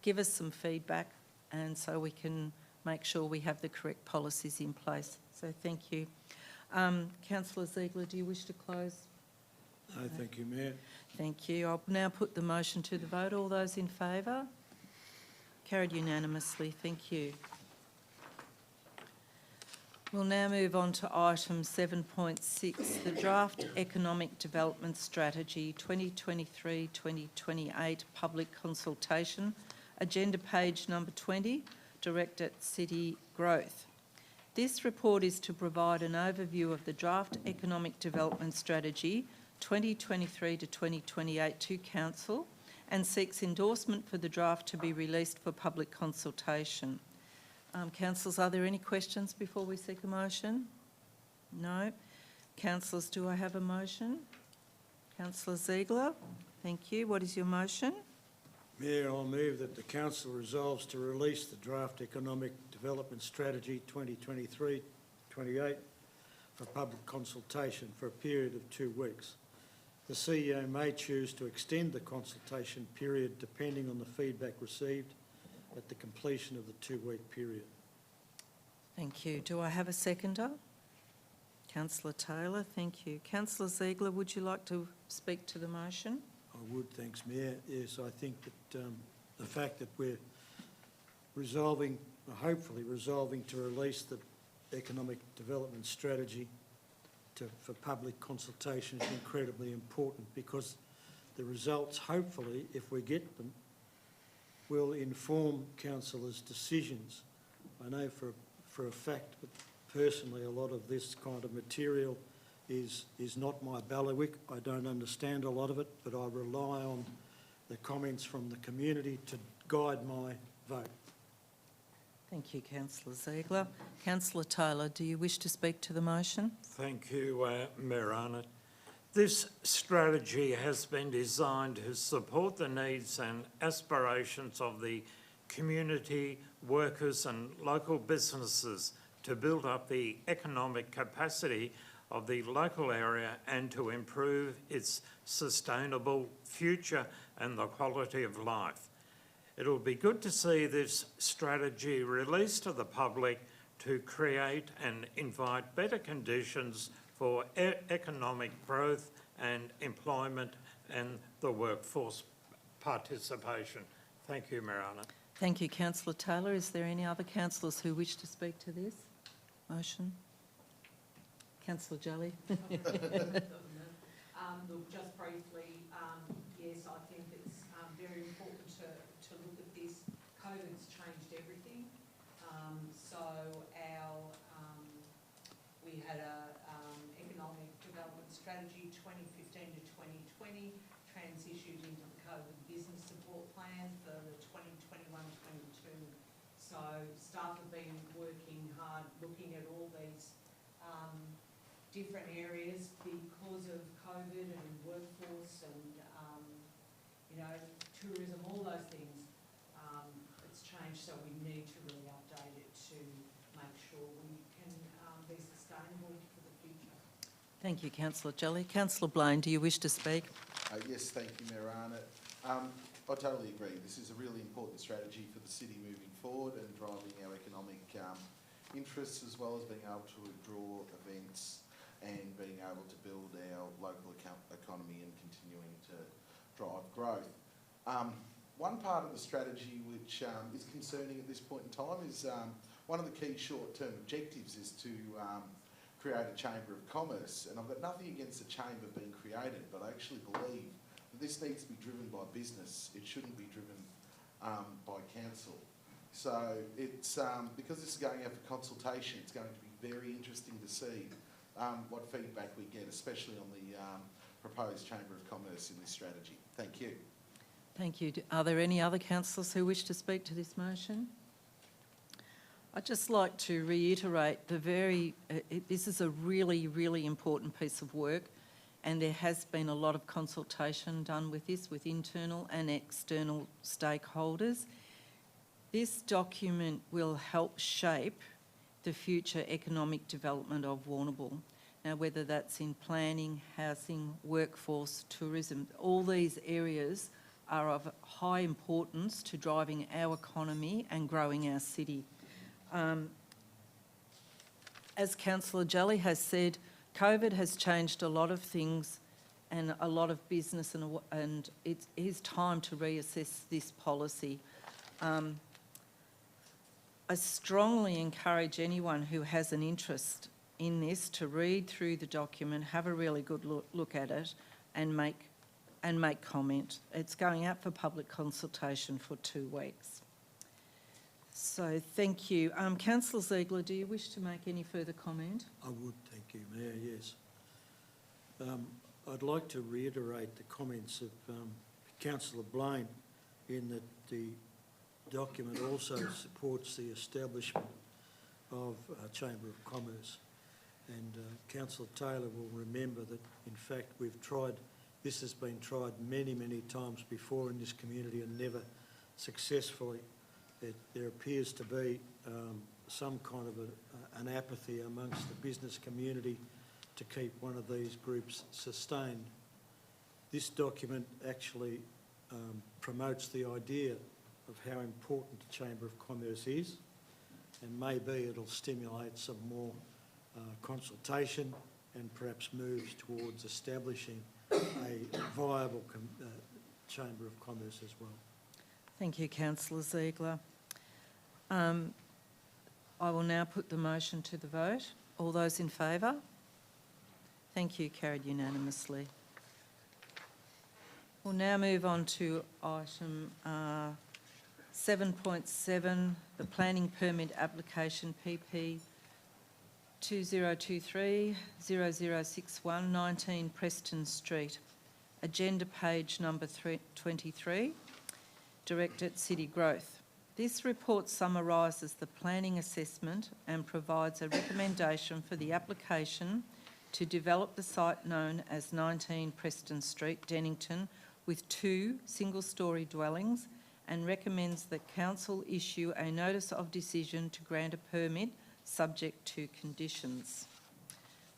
give us some feedback, and so we can make sure we have the correct policies in place. So thank you. Councillor Ziegler, do you wish to close? No, thank you, Mayor. Thank you. I'll now put the motion to the vote. All those in favour? Carried unanimously. Thank you. We'll now move on to item 7.6, the Draft Economic Development Strategy 2023-2028 Public Consultation, agenda page number 20, Direct at City Growth. This report is to provide an overview of the Draft Economic Development Strategy 2023 to 2028 to Council and seeks endorsement for the draft to be released for public consultation. Councillors, are there any questions before we seek a motion? No. Councillors, do I have a motion? Councillor Ziegler, thank you. What is your motion? Mayor, I'll move that the council resolves to release the Draft Economic Development Strategy 2023-28 for public consultation for a period of 2 weeks. The CEO may choose to extend the consultation period depending on the feedback received at the completion of the 2-week period. Thank you. Do I have a seconder? Councillor Taylor, thank you. Councillor Ziegler, would you like to speak to the motion? I would, thanks, Mayor. Yes, I think that the fact that we're hopefully resolving to release the economic development strategy for public consultation is incredibly important, because the results, hopefully, if we get them, will inform councillors' decisions. I know for a fact that personally a lot of this kind of material is not my bailiwick. I don't understand a lot of it, but I rely on the comments from the community to guide my vote. Thank you, Councillor Ziegler. Councillor Taylor, do you wish to speak to the motion? Thank you, Mayor Arnott. This strategy has been designed to support the needs and aspirations of the community, workers and local businesses to build up the economic capacity of the local area and to improve its sustainable future and the quality of life. It'll be good to see this strategy released to the public to create and invite better conditions for economic growth and employment and the workforce participation. Thank you, Mayor Arnott. Thank you, Councillor Taylor. Is there any other councillors who wish to speak to this motion? Councillor Jelly. Look, just briefly, yes, I think it's very important to look at this. COVID's changed everything. We had a economic development strategy 2015 to 2020, transitioned into the COVID business support plan for the 2021-22. So staff have been working hard looking at all these different areas because of COVID and workforce and, tourism, all those things. It's changed, so we need to really update it to we can be sustainable for the future. Thank you, Councillor Jelly. Councillor Blaine, do you wish to speak? Yes, thank you, Mayor Arnott. I totally agree. This is a really important strategy for the city moving forward and driving our economic interests, as well as being able to draw events and being able to build our local economy and continuing to drive growth. One part of the strategy which is concerning at this point in time is one of the key short-term objectives is to create a Chamber of Commerce, and I've got nothing against the Chamber being created, but I actually believe that this needs to be driven by business. It shouldn't be driven by council. So it's because this is going out for consultation, it's going to be very interesting to see what feedback we get, especially on the proposed Chamber of Commerce in this strategy. Thank you. Thank you. Are there any other councillors who wish to speak to this motion? I'd just like to reiterate this is a really, really important piece of work, and there has been a lot of consultation done with this, with internal and external stakeholders. This document will help shape the future economic development of Warrnambool. Now, whether that's in planning, housing, workforce, tourism, all these areas are of high importance to driving our economy and growing our city. As Councillor Jelly has said, COVID has changed a lot of things and a lot of business, and it is time to reassess this policy. I strongly encourage anyone who has an interest in this to read through the document, have a really good look at it, and make comment. It's going out for public consultation for 2 weeks. So thank you. Councillor Ziegler, do you wish to make any further comment? I would, thank you, Mayor, yes. I'd like to reiterate the comments of Councillor Blaine in that the document also supports the establishment of a Chamber of Commerce. And Councillor Taylor will remember that, in fact, this has been tried many, many times before in this community and never successfully. There appears to be some kind of an apathy amongst the business community to keep one of these groups sustained. This document actually promotes the idea of how important the Chamber of Commerce is, and maybe it'll stimulate some more consultation and perhaps moves towards establishing a viable Chamber of Commerce as well. Thank you, Councillor Ziegler. I will now put the motion to the vote. All those in favour? Thank you, carried unanimously. We'll now move on to item 7.7, the planning permit application PP 2023-0061, 19 Preston Street. Agenda page number 23, directed City Growth. This report summarises the planning assessment and provides a recommendation for the application to develop the site known as 19 Preston Street, Dennington, with 2 single-storey dwellings, and recommends that Council issue a notice of decision to grant a permit subject to conditions.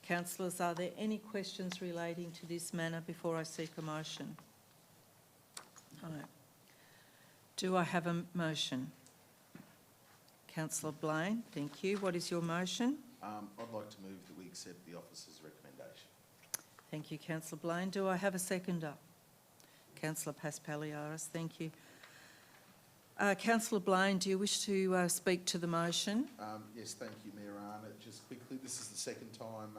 Councillors, are there any questions relating to this matter before I seek a motion? No. Do I have a motion? Councillor Blaine, thank you. What is your motion? I'd like to move that we accept the officer's recommendation. Thank you, Councillor Blaine. Do I have a seconder? Councillor Paspaliaris, thank you. Councillor Blaine, do you wish to speak to the motion? Yes, thank you, Mayor Arnott. Just quickly, this is the second time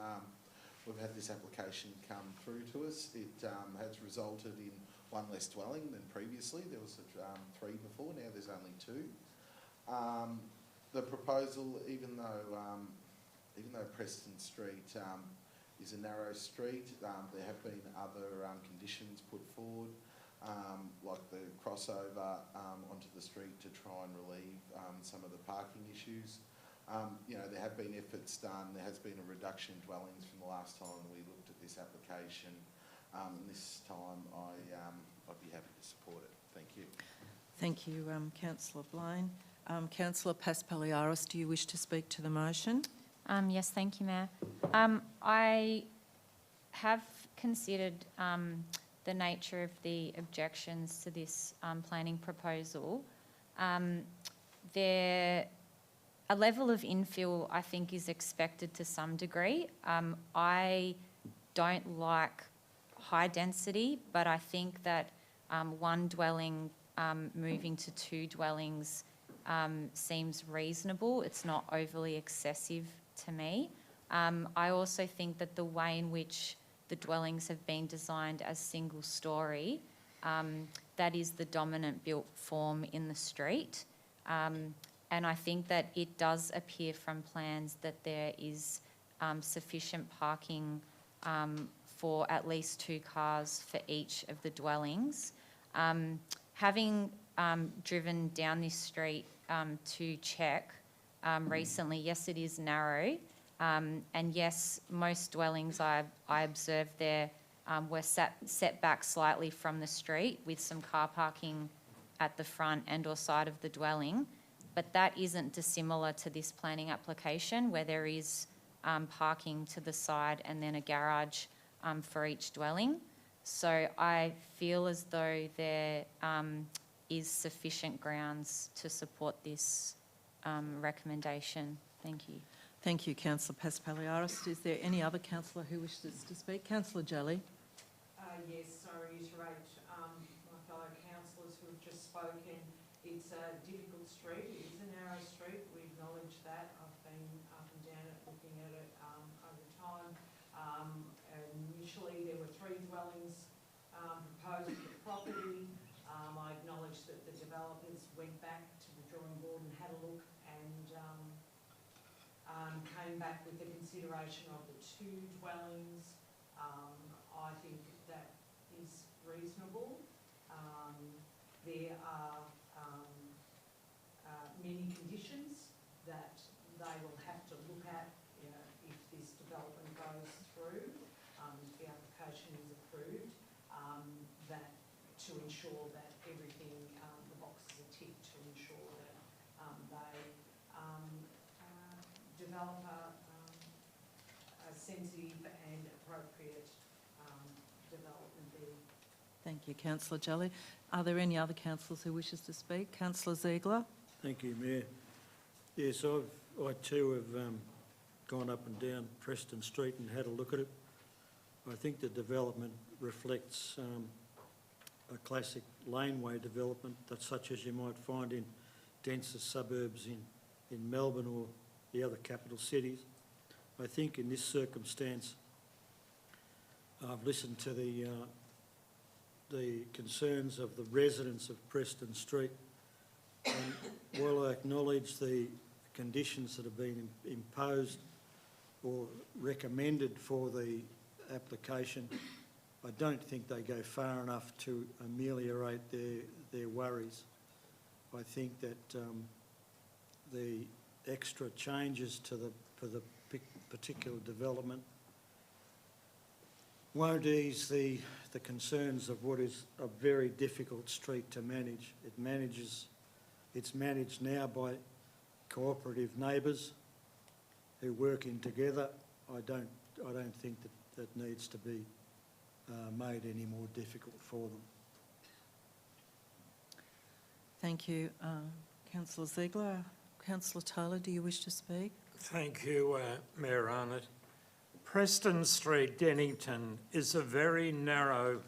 we've had this application come through to us. It has resulted in 1 less dwelling than previously. There was 3 before, now there's only 2. The proposal, even though Preston Street is a narrow street, there have been other conditions put forward, like the crossover onto the street to try and relieve some of the parking issues. There have been efforts done. There has been a reduction in dwellings from the last time we looked at this application. And this time I'd be happy to support it. Thank you. Thank you, Councillor Blaine. Councillor Paspaliaris, do you wish to speak to the motion? Yes, thank you, Mayor. I have considered the nature of the objections to this planning proposal. A level of infill, I think, is expected to some degree. I don't like high density, but I think that one dwelling moving to two dwellings seems reasonable. It's not overly excessive to me. I also think that the way in which the dwellings have been designed as single storey, that is the dominant built form in the street. And I think that it does appear from plans that there is sufficient parking for at least 2 cars for each of the dwellings. Having driven down this street to check recently, yes, it is narrow, and yes, most dwellings I observed there were set back slightly from the street with some car parking at the front and or side of the dwelling, but that isn't dissimilar to this planning application where there is parking to the side and then a garage for each dwelling. So I feel as though there is sufficient grounds to support this recommendation. Thank you. Thank you, Councillor Paspaliaris. Is there any other councillor who wishes to speak? Councillor Jelly. Yes, I reiterate my fellow councillors who have just spoken. It's a difficult street. It is a narrow street. We acknowledge that. I've been up and down it, looking at it over time. Initially, there were 3 dwellings proposed for the property. I acknowledge that the developers went back to the drawing board and had a look and came back with the consideration of the 2 dwellings. I think that is reasonable. There are many conditions that they will have to look at if this development goes through, if the application is approved, that to ensure that everything, the boxes are ticked to ensure that they develop a sensitive and appropriate development there. Thank you, Councillor Jelly. Are there any other councillors who wishes to speak? Councillor Ziegler. Thank you, Mayor. Yes, I too have gone up and down Preston Street and had a look at it. I think the development reflects a classic laneway development, that's such as you might find in denser suburbs in Melbourne or the other capital cities. I think in this circumstance, I've listened to the concerns of the residents of Preston Street, and while I acknowledge the conditions that have been imposed or recommended for the application, I don't think they go far enough to ameliorate their worries. I think that the extra changes for the particular development won't ease the concerns of what is a very difficult street to manage. It's managed now by cooperative neighbours who work in together. I don't think that needs to be made any more difficult for them. Thank you, Councillor Ziegler. Councillor Taylor, do you wish to speak? Thank you, Mayor Arnott. Preston Street, Dennington, is a very narrow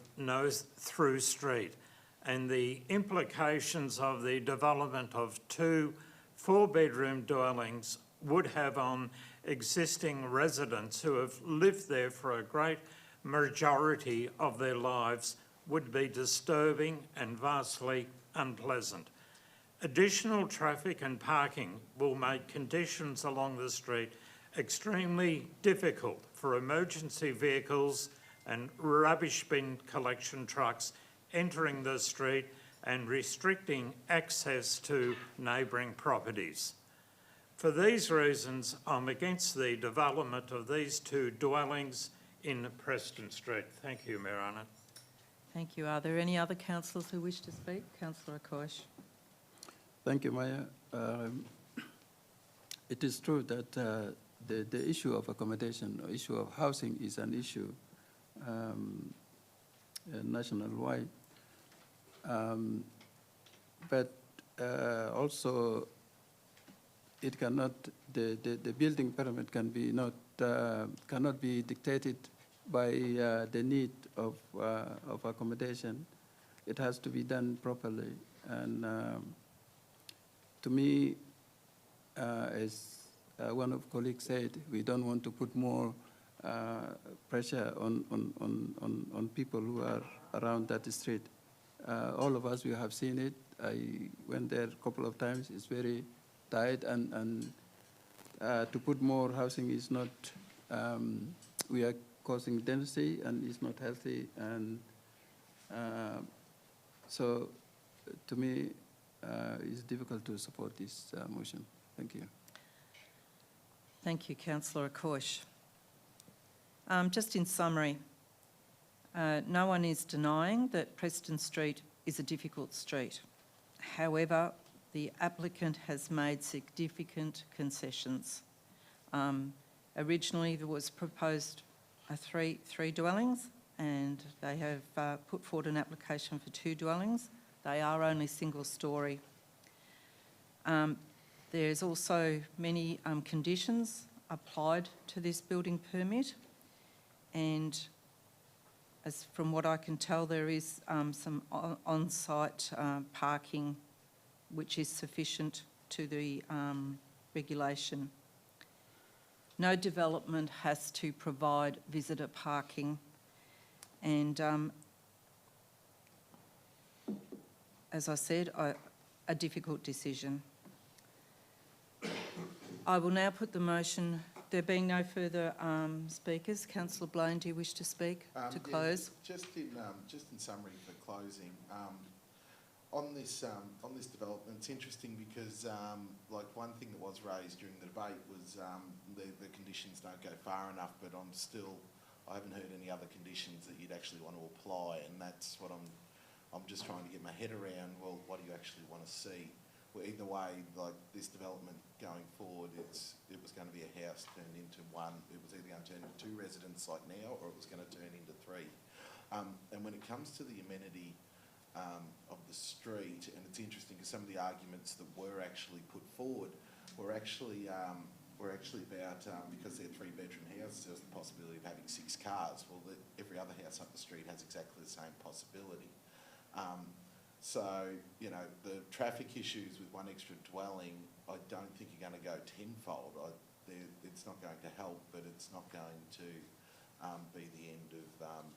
through street, and the implications of the development of 2 4-bedroom dwellings would have on existing residents who have lived there for a great majority of their lives would be disturbing and vastly unpleasant. Additional traffic and parking will make conditions along the street extremely difficult for emergency vehicles and rubbish bin collection trucks entering the street and restricting access to neighbouring properties. For these reasons, I'm against the development of these 2 dwellings in Preston Street. Thank you, Mayor Arnott. Thank you. Are there any other councillors who wish to speak? Councillor Akosh. Thank you, Mayor. it is true that the issue of accommodation, or issue of housing, is an issue national-wide. But also, it cannot, the building permit can be not, cannot be dictated by the need of accommodation. It has to be done properly. And to me, as one of colleagues said, we don't want to put more pressure on people who are around that street. All of us, we have seen it. I went there a couple of times. It's very tight, and to put more housing is not, we are causing density, and it's not healthy. And so, to me, it's difficult to support this motion. Thank you. Thank you, Councillor Akosh. Just in summary, no one is denying that Preston Street is a difficult street. However, the applicant has made significant concessions. Originally, there was proposed three dwellings, and they have put forward an application for 2 dwellings. They are only single-storey. There's also many conditions applied to this building permit, and as from what I can tell, there is some on-site parking which is sufficient to the regulation. No development has to provide visitor parking, and as I said, a difficult decision. I will now put the motion. There being no further speakers, Councillor Blaine, do you wish to speak to close? Yeah, just in summary for closing, on this development, it's interesting because like one thing that was raised during the debate was the conditions don't go far enough, but I haven't heard any other conditions that you'd actually want to apply, and that's what I'm just trying to get my head around. Well, what do you actually want to see? Well, either way, like this development going forward, it was going to be a house turned into one. It was either going to turn into 2 residents like now, or it was going to turn into 3. And when it comes to the amenity of the street, and it's interesting because some of the arguments that were actually put forward were actually about because they're 3-bedroom houses, there's the possibility of having 6 cars. Well, every other house up the street has exactly the same possibility. So, you know, the traffic issues with one extra dwelling, I don't think you're going to go tenfold. It's not going to help, but it's not going to be the end of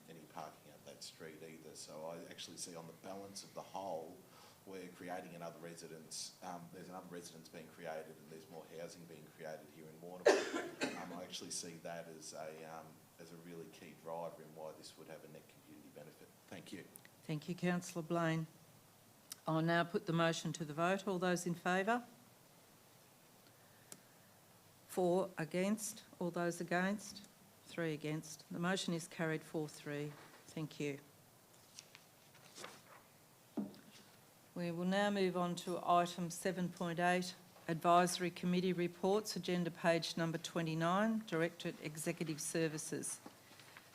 any parking up that street either. So I actually see on the balance of the whole, we're creating another residence. There's another residence being created, and there's more housing being created here in Warrnambool. I actually see that as a really key driver in why this would have a net community benefit. Thank you. Thank you, Councillor Blaine. I'll now put the motion to the vote. All those in favour? 4 against. All those against? 3 against. The motion is carried 4-3. Thank you. We will now move on to item 7.8, Advisory Committee Reports, agenda page number 29, Directorate Executive Services.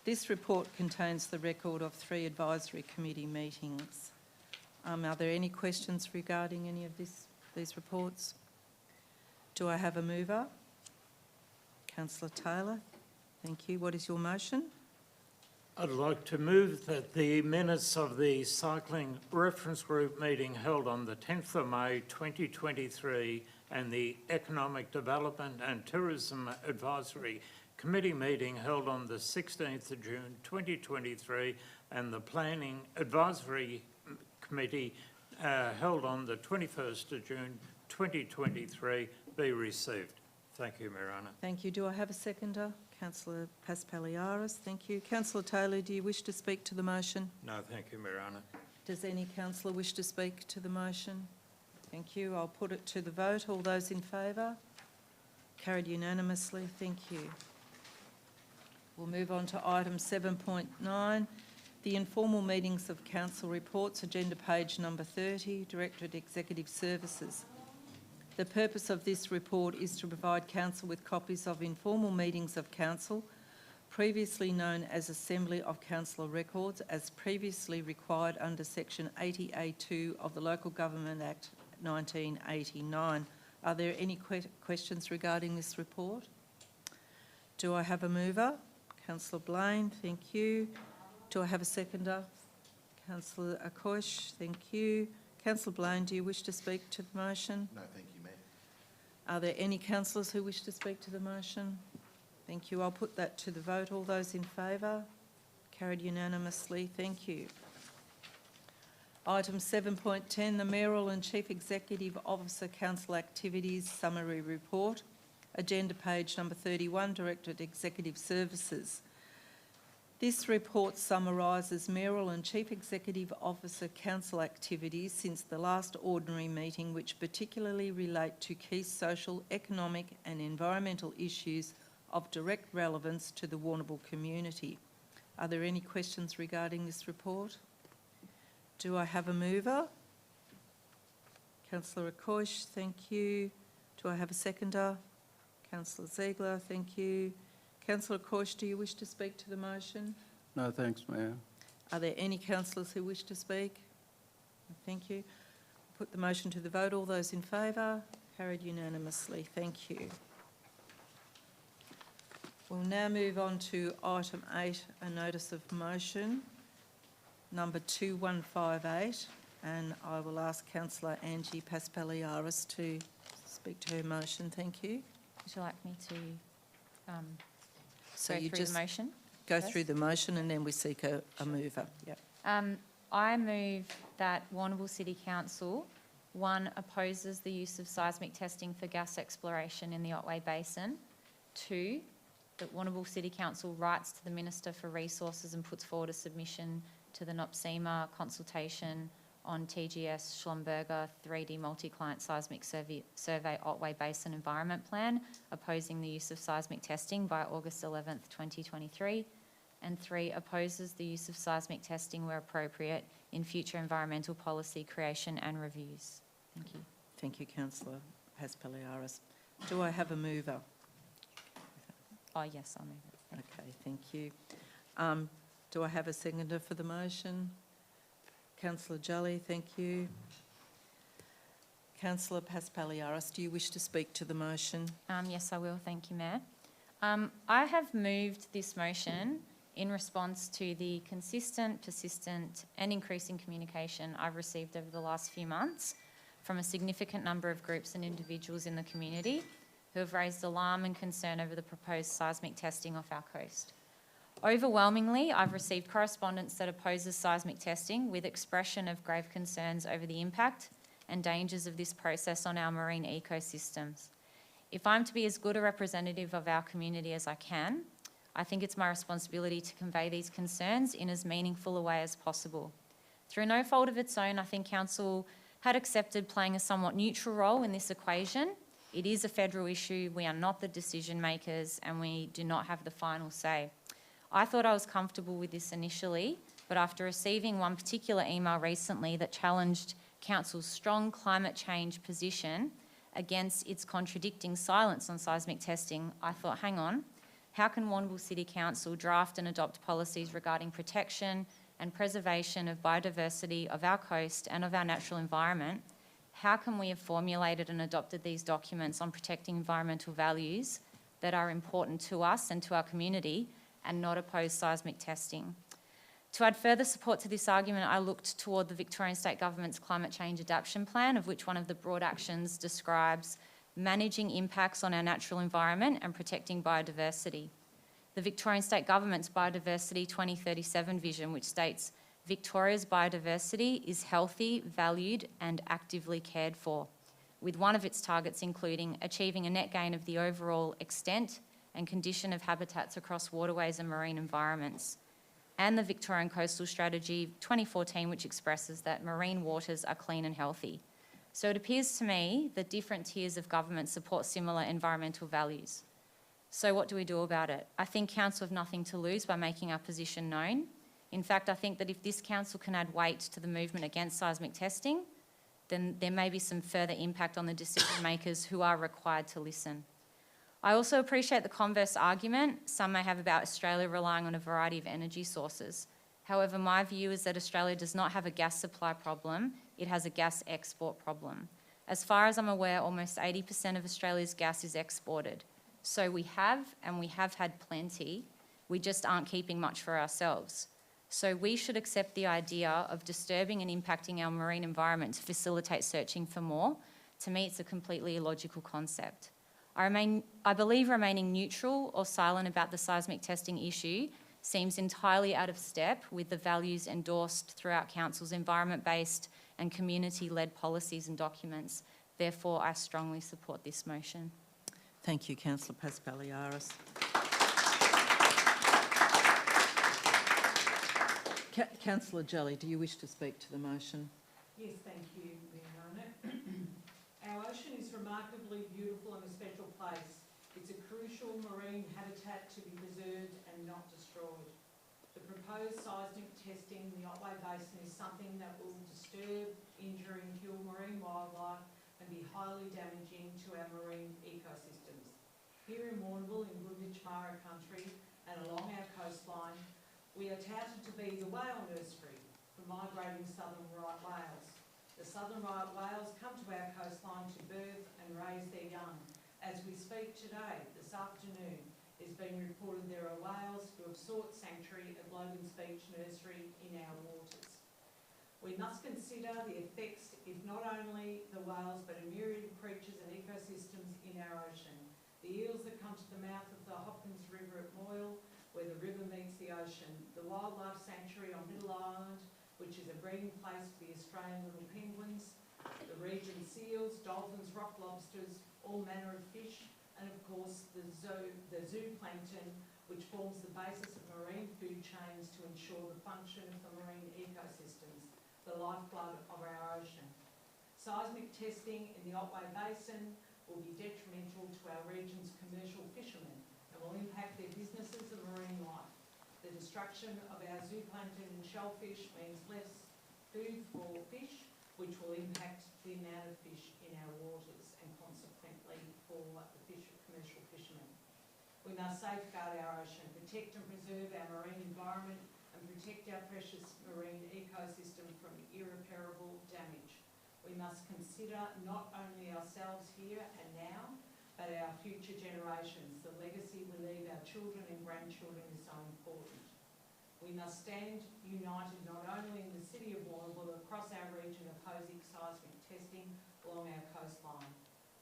This report contains the record of 3 advisory committee meetings. Are there any questions regarding any of these reports? Do I have a mover? Councillor Taylor, thank you. What is your motion? I'd like to move that the minutes of the Cycling Reference Group meeting held on the 10th of May 2023 and the Economic Development and Tourism Advisory Committee meeting held on the 16th of June 2023 and the Planning Advisory Committee held on the 21st of June 2023 be received. Thank you, Mayor Anna. Thank you. Do I have a seconder? Councillor Paspaliaris, thank you. Councillor Taylor, do you wish to speak to the motion? No, thank you, Mayor Anna. Does any councillor wish to speak to the motion? Thank you. I'll put it to the vote. All those in favour? Carried unanimously. Thank you. We'll move on to item 7.9, the informal meetings of council reports, agenda page number 30, Directorate Executive Services. The purpose of this report is to provide Council with copies of informal meetings of Council, previously known as Assembly of Councillor Records, as previously required under Section 80A2 of the Local Government Act 1989. Are there any questions regarding this report? Do I have a mover? Councillor Blaine, thank you. Do I have a seconder? Councillor Akosh, thank you. Councillor Blaine, do you wish to speak to the motion? No, thank you, Mayor. Are there any councillors who wish to speak to the motion? Thank you. I'll put that to the vote. All those in favour? Carried unanimously. Thank you. Item 7.10, the Mayoral and Chief Executive Officer Council Activities Summary Report. Agenda page number 31, Directorate Executive Services. This report summarises Mayoral and Chief Executive Officer Council activities since the last ordinary meeting, which particularly relate to key social, economic and environmental issues of direct relevance to the Warrnambool community. Are there any questions regarding this report? Do I have a mover? Councillor Akosh, thank you. Do I have a seconder? Councillor Ziegler, thank you. Councillor Akosh, do you wish to speak to the motion? No, thanks, Mayor. Are there any councillors who wish to speak? Thank you. Put the motion to the vote. All those in favour? Carried unanimously. Thank you. We'll now move on to item 8, a notice of motion, number 2158, and I will ask Councillor Angie Paspaliaris to speak to her motion. Thank you. Would you like me to So go you through just the motion? go first? through the motion and then we seek a mover. Yep. I move that Warrnambool City Council, 1, opposes the use of seismic testing for gas exploration in the Otway Basin. 2, that Warrnambool City Council writes to the Minister for Resources and puts forward a submission to the NOPSEMA consultation on TGS Schlumberger 3D multi-client seismic survey Otway Basin Environment Plan, opposing the use of seismic testing by August 11th, 2023. And 3, opposes the use of seismic testing where appropriate in future environmental policy creation and reviews. Thank you. Thank you, Councillor Paspaliaris. Do I have a mover? Oh, yes, I'll move it. Okay, thank you. Do I have a seconder for the motion? Councillor Jolly, thank you. Councillor Paspaliaris, do you wish to speak to the motion? Yes, I will. Thank you, Mayor. I have moved this motion in response to the consistent, persistent and increasing communication I've received over the last few months from a significant number of groups and individuals in the community who have raised alarm and concern over the proposed seismic testing off our coast. Overwhelmingly, I've received correspondence that opposes seismic testing with expression of grave concerns over the impact and dangers of this process on our marine ecosystems. If I'm to be as good a representative of our community as I can, I think it's my responsibility to convey these concerns in as meaningful a way as possible. Through no fault of its own, I think Council had accepted playing a somewhat neutral role in this equation. It is a federal issue, we are not the decision makers and we do not have the final say. I thought I was comfortable with this initially, but after receiving one particular email recently that challenged Council's strong climate change position against its contradicting silence on seismic testing, I thought, hang on, how can Warrnambool City Council draft and adopt policies regarding protection and preservation of biodiversity of our coast and of our natural environment? How can we have formulated and adopted these documents on protecting environmental values that are important to us and to our community and not oppose seismic testing? To add further support to this argument, I looked toward the Victorian State Government's Climate Change Adaptation Plan, of which one of the broad actions describes managing impacts on our natural environment and protecting biodiversity. The Victorian State Government's Biodiversity 2037 vision, which states, Victoria's biodiversity is healthy, valued and actively cared for, with one of its targets including achieving a net gain of the overall extent and condition of habitats across waterways and marine environments, and the Victorian Coastal Strategy 2014, which expresses that marine waters are clean and healthy. So it appears to me that different tiers of government support similar environmental values. So what do we do about it? I think Council have nothing to lose by making our position known. In fact, I think that if this Council can add weight to the movement against seismic testing, then there may be some further impact on the decision makers who are required to listen. I also appreciate the converse argument some may have about Australia relying on a variety of energy sources. However, my view is that Australia does not have a gas supply problem, it has a gas export problem. As far as I'm aware, almost 80% of Australia's gas is exported. So we have, and we have had plenty, we just aren't keeping much for ourselves. So we should accept the idea of disturbing and impacting our marine environment to facilitate searching for more. To me, it's a completely illogical concept. I believe remaining neutral or silent about the seismic testing issue seems entirely out of step with the values endorsed throughout Council's environment-based and community-led policies and documents. Therefore, I strongly support this motion. Thank you, Councillor Paspaliaris. Councillor Jelly, do you wish to speak to the motion? Yes, thank you, Mayor Rona. Our ocean is remarkably beautiful and a special place. It's a crucial marine habitat to be preserved and not destroyed. The proposed seismic testing in the Otway Basin is something that will disturb, injure and kill marine wildlife and be highly damaging to our marine ecosystems. Here in Warrnambool, in Gunditjmara country and along our coastline, we are touted to be the whale nursery for migrating southern right whales. The southern right whales come to our coastline to birth and raise their young. As we speak today, this afternoon, it's been reported there are whales who have sought sanctuary at Logan's Beach Nursery in our waters. We must consider the effects of not only the whales but a myriad of creatures and ecosystems in our ocean. The eels that come to the mouth of the Hopkins River at Moyle, where the river meets the ocean, the wildlife sanctuary on Middle Island, which is a breeding place for the Australian little penguins, the region seals, dolphins, rock lobsters, all manner of fish, and of course the zooplankton, which forms the basis of marine food chains to ensure the function of the marine ecosystems, the lifeblood of our ocean. Seismic testing in the Otway Basin will be detrimental to our region's commercial fishermen and will impact their businesses and marine life. The destruction of our zooplankton and shellfish means less food for fish, which will impact the amount of fish in our waters and consequently for the commercial fishermen. We must safeguard our ocean, protect and preserve our marine environment and protect our precious marine ecosystem from irreparable damage. We must consider not only ourselves here and now, but our future generations. The legacy we leave our children and grandchildren is so important. We must stand united not only in the city of Warrnambool, but across our region opposing seismic testing along our coastline.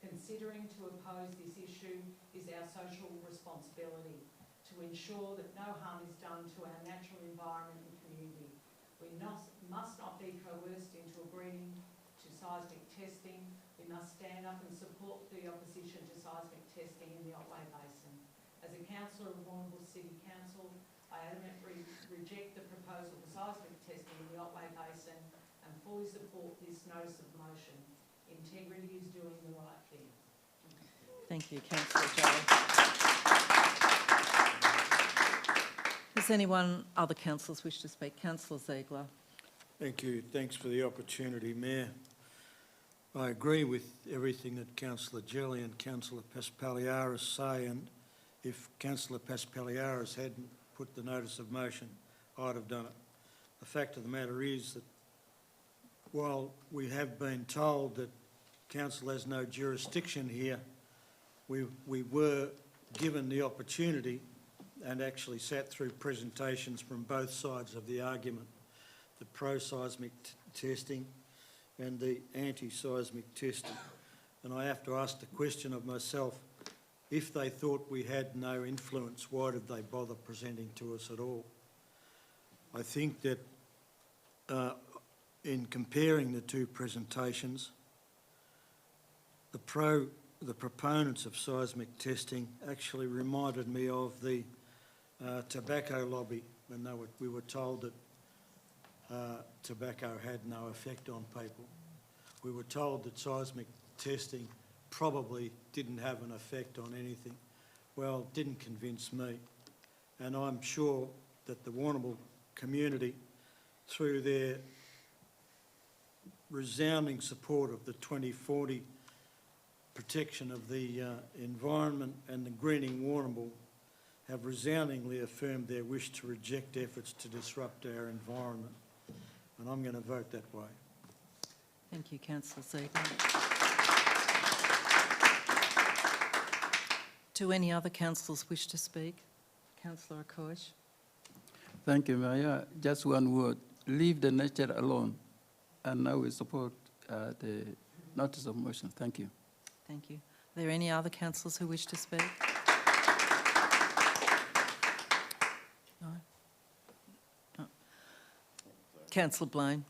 Considering to oppose this issue is our social responsibility to ensure that no harm is done to our natural environment and community. We must not be coerced into agreeing to seismic testing. We must stand up and support the opposition to seismic testing in the Otway Basin. As a councillor of Warrnambool City Council, I adamantly reject the proposal for seismic testing in the Otway Basin and fully support this notice of motion. Integrity is doing the right thing. Thank you, Councillor Jelly. Does anyone, other councillors wish to speak? Councillor Ziegler. Thank you. Thanks for the opportunity, Mayor. I agree with everything that Councillor Jelly and Councillor Paspaliaris say, and if Councillor Paspaliaris hadn't put the notice of motion, I'd have done it. The fact of the matter is that while we have been told that Council has no jurisdiction here, we were given the opportunity and actually sat through presentations from both sides of the argument, the pro-seismic testing and the anti-seismic testing. And I have to ask the question of myself, if they thought we had no influence, why did they bother presenting to us at all? I think that in comparing the two presentations, the proponents of seismic testing actually reminded me of the tobacco lobby when we were told that tobacco had no effect on people. We were told that seismic testing probably didn't have an effect on anything. Well, it didn't convince me. And I'm sure that the Warrnambool community, through their resounding support of the 2040 protection of the environment and the greening Warrnambool have resoundingly affirmed their wish to reject efforts to disrupt our environment. And I'm going to vote that way. Thank you, Councillor Ziegler. Do any other councillors wish to speak? Councillor Akoish. Thank you, Mayor. Just one word, leave the nature alone. And now we support the notice of motion. Thank you. Thank you. Are there any other councillors who wish to speak? No? No. Councillor Blaine.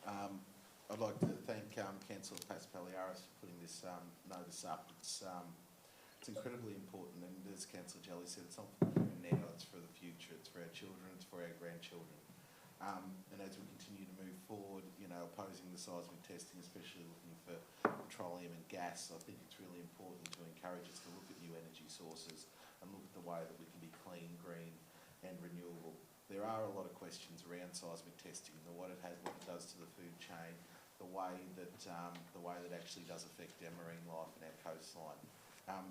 I'd like to thank Councillor Paspaliaris for putting this notice up. It's incredibly important, and as Councillor Jelly said, it's not for now, it's for the future, it's for our children, it's for our grandchildren. And as we continue to move forward, you know, opposing the seismic testing, especially looking for petroleum and gas, I think it's really important to encourage us to look at new energy sources and look at the way that we can be clean, green and renewable. There are a lot of questions around seismic testing, what it does to the food chain, the way that actually does affect our marine life and our coastline,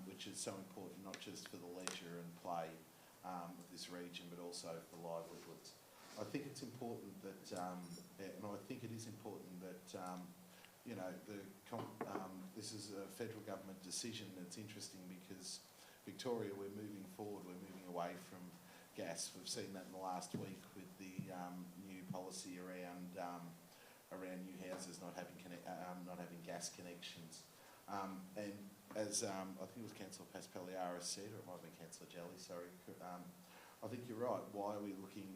which is so important not just for the leisure and play of this region, but also for livelihoods. I think it's important that, and I think it is important that, you know, this is a federal government decision. It's interesting because Victoria, we're moving forward, we're moving away from gas. We've seen that in the last week with the new policy around new houses not having gas connections. And as I think it was Councillor Paspaliaris said, or it might have been Councillor Jelly, sorry, I think you're right. Why are we looking,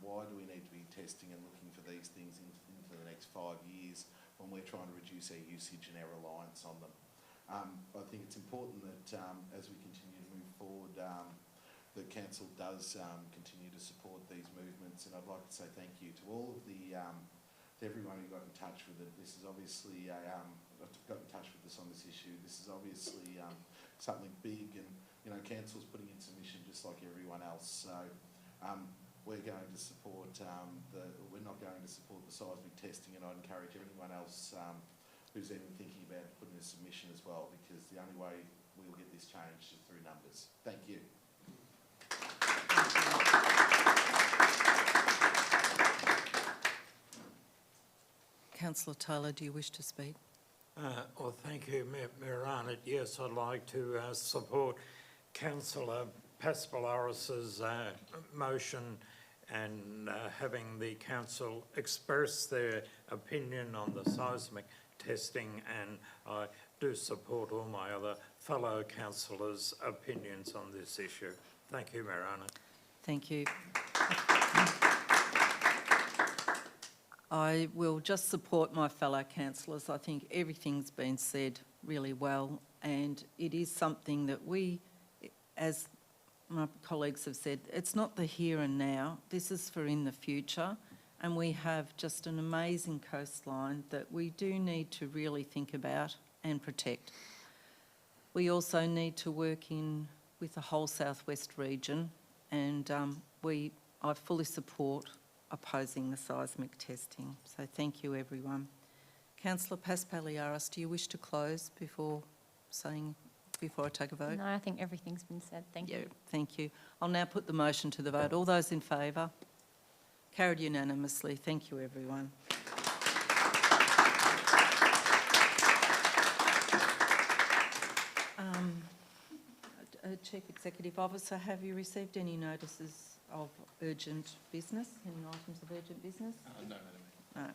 why do we need to be testing and looking for these things into the next 5 years when we're trying to reduce our usage and our reliance on them? I think it's important that as we continue to move forward, the Council does continue to support these movements, and I'd like to say thank you to all of the, to everyone who got in touch with it. This is obviously got in touch with us on this issue. This is obviously something big, and you know, Council's putting in submission just like everyone else. So we're going to support we're not going to support the seismic testing, and I'd encourage anyone else who's even thinking about putting a submission as well, because the only way we will get this changed is through numbers. Thank you. Councillor Taylor, do you wish to speak? Well, thank you, Mayor Arnott. Yes, I'd like to support Councillor Paspaliaris's motion and having the council express their opinion on the seismic testing, and I do support all my other fellow councillors' opinions on this issue. Thank you, Mayor Arnott. Thank you. I will just support my fellow councillors. I think everything's been said really well, and it is something that we, as my colleagues have said, it's not the here and now. This is for in the future, and we have just an amazing coastline that we do need to really think about and protect. We also need to work in with the whole southwest region, and I fully support opposing the seismic testing. So thank you, everyone. Councillor Paspaliaris, do you wish to close before I take a vote? No, I think everything's been said. Thank you. Thank you. I'll now put the motion to the vote. All those in favour? Carried unanimously. Thank you, everyone. Chief Executive Officer, have you received any notices of urgent business, any items of urgent business? No, Madam Mayor.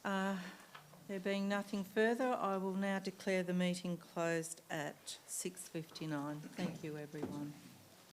No. There being nothing further, I will now declare the meeting closed at 6:59. Thank you, everyone.